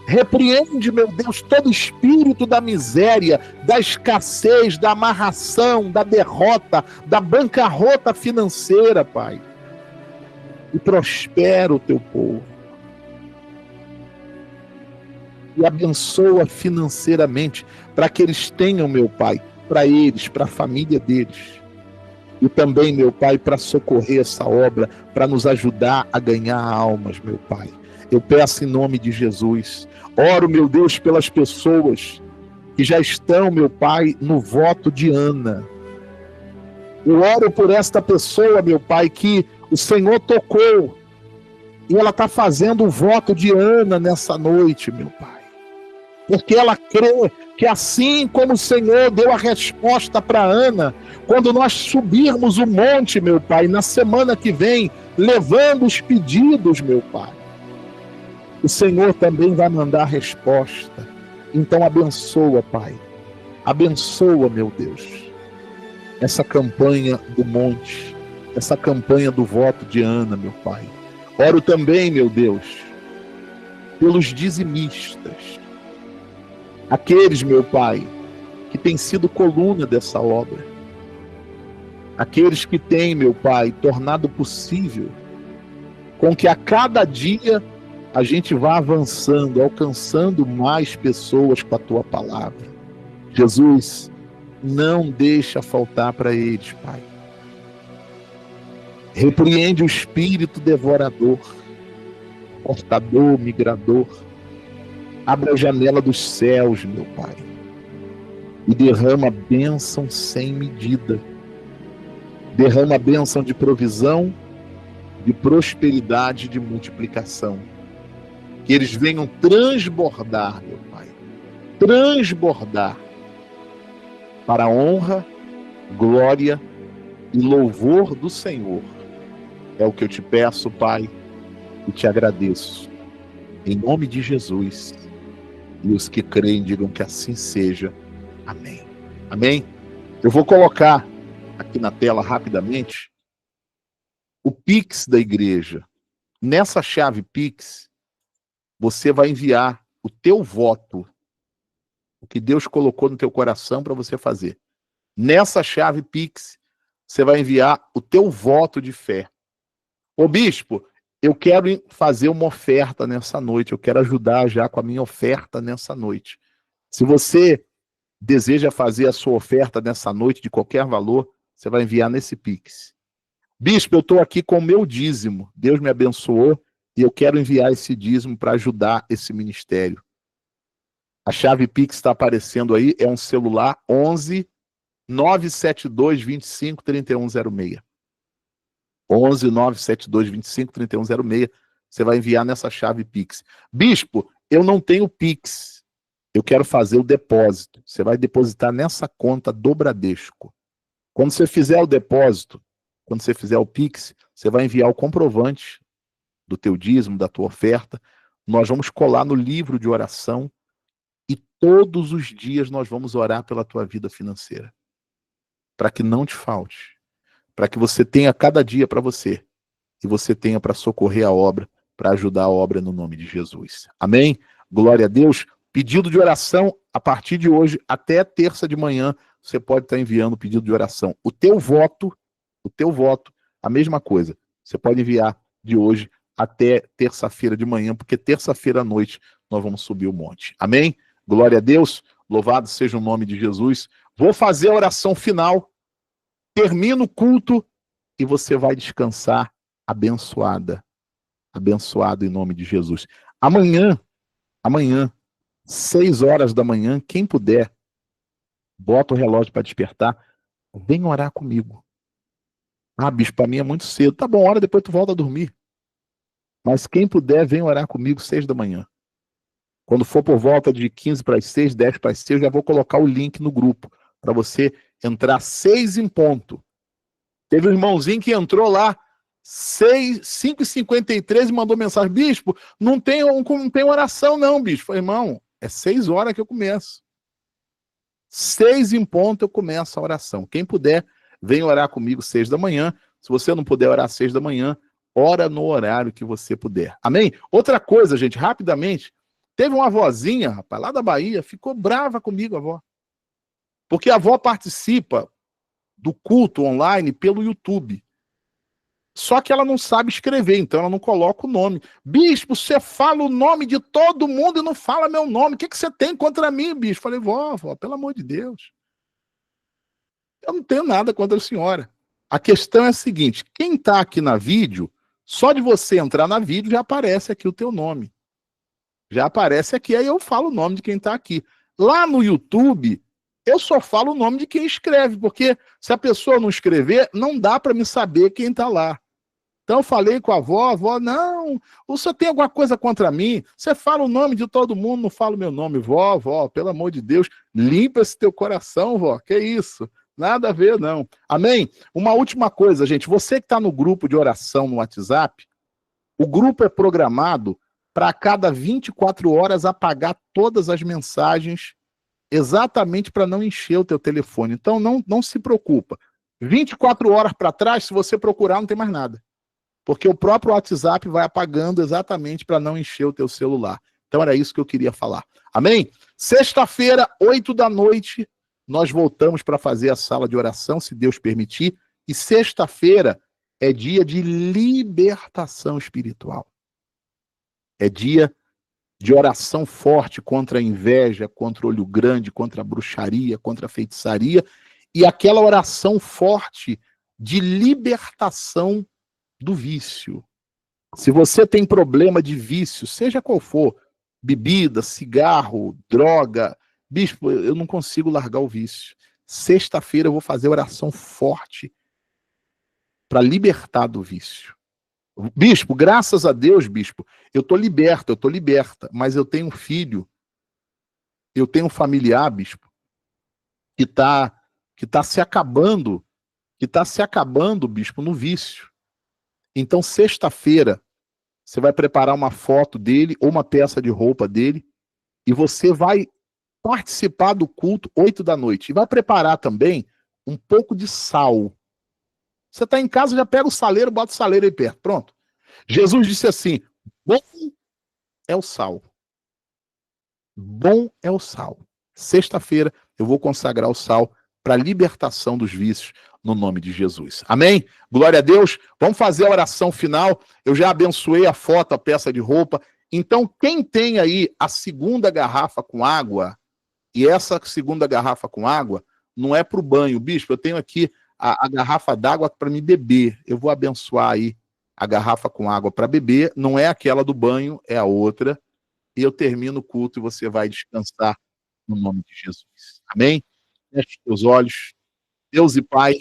Repreende, meu Deus, todo espírito da miséria, da escassez, da amarração, da derrota, da bancarrota financeira, Pai. E prospera o teu povo. E abençoa financeiramente, para que eles tenham, meu Pai, para eles, para a família deles. E também, meu Pai, para socorrer essa obra, para nos ajudar a ganhar almas, meu Pai. Eu peço em nome de Jesus. Oro, meu Deus, pelas pessoas que já estão, meu Pai, no voto de Ana. Eu oro por esta pessoa, meu Pai, que o Senhor tocou. E ela está fazendo o voto de Ana nessa noite, meu Pai. Porque ela crê que assim como o Senhor deu a resposta para Ana, quando nós subirmos o monte, meu Pai, na semana que vem, levando os pedidos, meu Pai, o Senhor também vai mandar a resposta. Então abençoa, Pai. Abençoa, meu Deus, essa campanha do monte, essa campanha do voto de Ana, meu Pai. Oro também, meu Deus, pelos dizimistas, aqueles, meu Pai, que têm sido coluna dessa obra, aqueles que têm, meu Pai, tornado possível com que a cada dia a gente vá avançando, alcançando mais pessoas com a Tua palavra. Jesus, não deixa faltar para eles, Pai. Repreende o espírito devorador, cortador, migrador. Abre a janela dos céus, meu Pai, e derrama bênção sem medida. Derrama bênção de provisão, de prosperidade, de multiplicação. Que eles venham transbordar, meu Pai, transbordar para a honra, glória e louvor do Senhor. É o que eu te peço, Pai, e te agradeço. Em nome de Jesus. E os que creem digam que assim seja. Amém. Amém? Eu vou colocar aqui na tela rapidamente o Pix da igreja. Nessa chave Pix, você vai enviar o teu voto, o que Deus colocou no teu coração para você fazer. Nessa chave Pix, você vai enviar o teu voto de fé. Ô bispo, eu quero fazer uma oferta nessa noite, eu quero ajudar já com a minha oferta nessa noite. Se você deseja fazer a sua oferta nessa noite de qualquer valor, você vai enviar nesse Pix. Bispo, eu estou aqui com o meu dízimo, Deus me abençoou e eu quero enviar esse dízimo para ajudar esse ministério. A chave Pix está aparecendo aí, é um celular 11 972 25 3106. 11 972 25 3106. Você vai enviar nessa chave Pix. Bispo, eu não tenho Pix. Eu quero fazer o depósito. Você vai depositar nessa conta do Bradesco. Quando você fizer o depósito, quando você fizer o Pix, você vai enviar o comprovante do teu dízimo, da tua oferta. Nós vamos colar no livro de oração e todos os dias nós vamos orar pela tua vida financeira. Para que não te falte. Para que você tenha cada dia para você. E você tenha para socorrer a obra, para ajudar a obra no nome de Jesus. Amém? Glória a Deus. Pedido de oração, a partir de hoje, até terça de manhã, você pode estar enviando o pedido de oração. O teu voto, a mesma coisa. Você pode enviar de hoje até terça-feira de manhã, porque terça-feira à noite nós vamos subir o monte. Amém? Glória a Deus. Louvado seja o nome de Jesus. Vou fazer a oração final. Termina o culto e você vai descansar abençoada. Abençoado em nome de Jesus. Amanhã, 6 horas da manhã, quem puder, bota o relógio para despertar, vem orar comigo. Ah, bispo, para mim é muito cedo. Tá bom, hora depois tu volta a dormir. Mas quem puder, vem orar comigo 6 da manhã. Quando for por volta de 15 para as 6, 10 para as 6, eu já vou colocar o link no grupo para você entrar 6 em ponto. Teve um irmãozinho que entrou lá 5h53 e mandou mensagem: bispo, não tem oração não, bispo. Falei, irmão, é 6 horas que eu começo. 6 em ponto eu começo a oração. Quem puder, vem orar comigo 6 da manhã. Se você não puder orar 6 da manhã, ora no horário que você puder. Amém? Outra coisa, gente, rapidamente, teve uma vozinha, rapaz, lá da Bahia, ficou brava comigo, a avó. Porque a avó participa do culto online pelo YouTube. Só que ela não sabe escrever, então ela não coloca o nome. Bispo, você fala o nome de todo mundo e não fala meu nome. O que você tem contra mim, bispo? Falei, vó, pelo amor de Deus. Eu não tenho nada contra a senhora. A questão é a seguinte, quem está aqui na vídeo, só de você entrar na vídeo já aparece aqui o teu nome. Já aparece aqui, aí eu falo o nome de quem está aqui. Lá no YouTube, eu só falo o nome de quem escreve, porque se a pessoa não escrever, não dá para me saber quem está lá. Então eu falei com a avó, não, você tem alguma coisa contra mim? Você fala o nome de todo mundo, não fala o meu nome. Vó, pelo amor de Deus, limpa esse teu coração, vó, que isso? Nada a ver, não. Amém? Uma última coisa, gente, você que está no grupo de oração no WhatsApp, o grupo é programado para a cada 24 horas apagar todas as mensagens, exatamente para não encher o teu telefone. Então não se preocupa. 24 horas para trás, se você procurar, não tem mais nada. Porque o próprio WhatsApp vai apagando exatamente para não encher o teu celular. Então era isso que eu queria falar. Amém? Sexta-feira, 8 da noite, nós voltamos para fazer a sala de oração, se Deus permitir. E sexta-feira é dia de libertação espiritual. É dia de oração forte contra a inveja, contra o olho grande, contra a bruxaria, contra a feitiçaria. E aquela oração forte de libertação do vício. Se você tem problema de vício, seja qual for, bebida, cigarro, droga, bispo, eu não consigo largar o vício. Sexta-feira eu vou fazer oração forte para libertar do vício. Bispo, graças a Deus, bispo, eu tô liberta, mas eu tenho um filho, eu tenho um familiar, bispo, que tá se acabando, bispo, no vício. Então, sexta-feira, você vai preparar uma foto dele ou uma peça de roupa dele e você vai participar do culto 8 da noite. E vai preparar também um pouco de sal. Você está em casa, já pega o saleiro, bota o saleiro aí perto. Pronto. Jesus disse assim, bom é o sal. Bom é o sal. Sexta-feira eu vou consagrar o sal para a libertação dos vícios no nome de Jesus. Amém? Glória a Deus. Vamos fazer a oração final. Eu já abençoei a foto, a peça de roupa. Então, quem tem aí a segunda garrafa com água, e essa segunda garrafa com água não é para o banho, bispo, eu tenho aqui a garrafa d'água para me beber. Eu vou abençoar aí a garrafa com água para beber, não é aquela do banho, é a outra. E eu termino o culto e você vai descansar no nome de Jesus. Amém? Feche os teus olhos. Deus e Pai,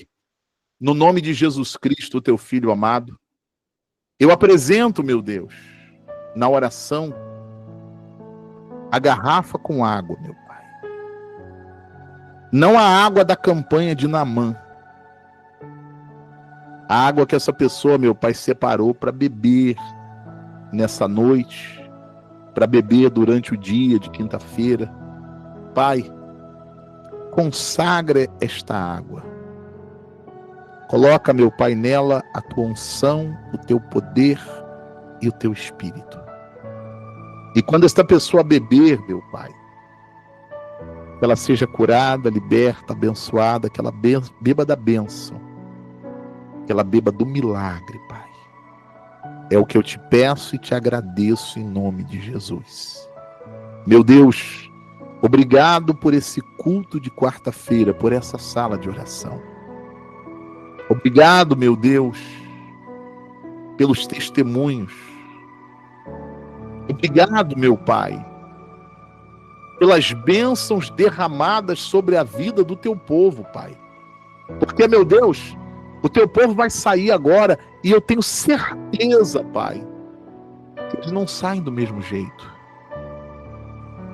no nome de Jesus Cristo, teu Filho amado, eu apresento, meu Deus, na oração, a garrafa com água, meu Pai. Não a água da campanha de Naamã. A água que essa pessoa, meu Pai, separou para beber nessa noite, para beber durante o dia de quinta-feira. Pai, consagra esta água. Coloca, meu Pai, nela a tua unção, o teu poder e o teu espírito. E quando esta pessoa beber, meu Pai, que ela seja curada, liberta, abençoada, que ela beba da bênção, que ela beba do milagre, Pai. É o que eu te peço e te agradeço em nome de Jesus. Meu Deus, obrigado por esse culto de quarta-feira, por essa sala de oração. Obrigado, meu Deus, pelos testemunhos. Obrigado, meu Pai, pelas bênçãos derramadas sobre a vida do teu povo, Pai. Porque, meu Deus, o teu povo vai sair agora e eu tenho certeza, Pai, que eles não saem do mesmo jeito,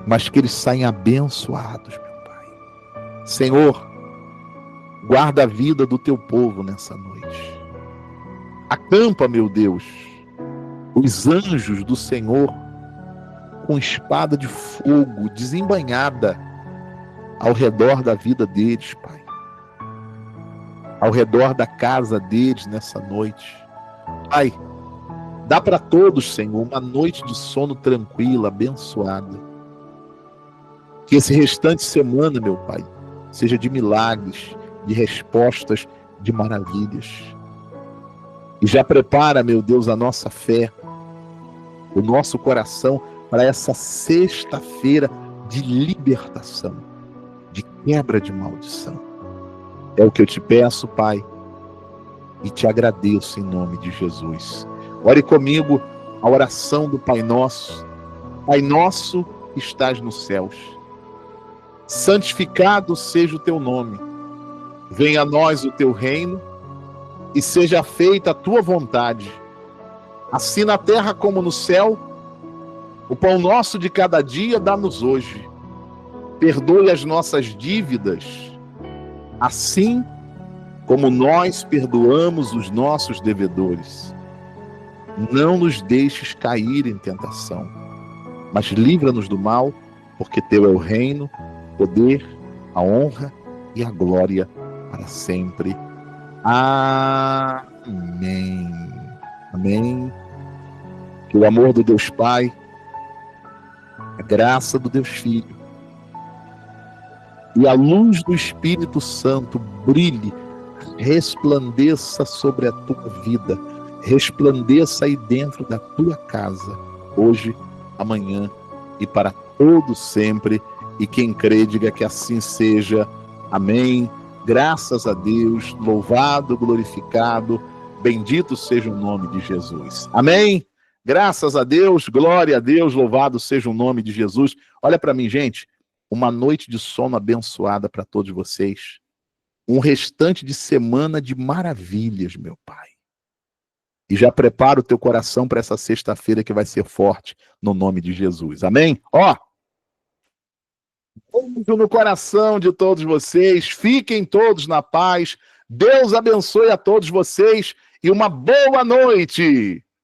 mas que eles saem abençoados, meu Pai. Senhor, guarda a vida do teu povo nessa noite. Acampa, meu Deus, os anjos do Senhor com espada de fogo desembainhada ao redor da vida deles, Pai. Ao redor da casa deles nessa noite. Pai, dá para todos, Senhor, uma noite de sono tranquila, abençoada. Que esse restante de semana, meu Pai, seja de milagres, de respostas, de maravilhas. E já prepara, meu Deus, a nossa fé, o nosso coração para essa sexta-feira de libertação, de quebra de maldição. É o que eu te peço, Pai, e te agradeço em nome de Jesus. Ore comigo a oração do Pai Nosso. Pai nosso que estás nos céus, santificado seja o teu nome. Venha a nós o teu reino e seja feita a tua vontade, assim na terra como no céu. O pão nosso de cada dia dá-nos hoje. Perdoe as nossas dívidas, assim como nós perdoamos os nossos devedores. Não nos deixes cair em tentação, mas livra-nos do mal, porque teu é o reino, o poder, a honra e a glória para sempre. Amém. Amém. Que o amor do Deus Pai, a graça do Deus Filho e a luz do Espírito Santo brilhe, resplandeça sobre a tua vida, resplandeça aí dentro da tua casa, hoje, amanhã e para todo sempre. E quem crê, diga que assim seja. Amém. Graças a Deus, louvado, glorificado, bendito seja o nome de Jesus. Amém. Graças a Deus, glória a Deus, louvado seja o nome de Jesus. Olha para mim, gente, uma noite de sono abençoada para todos vocês. Um restante de semana de maravilhas, meu Pai. E já prepara o teu coração para essa sexta-feira que vai ser forte no nome de Jesus. Amém? Ó, beijo no coração de todos vocês. Fiquem todos na paz. Deus abençoe a todos vocês e uma boa noite.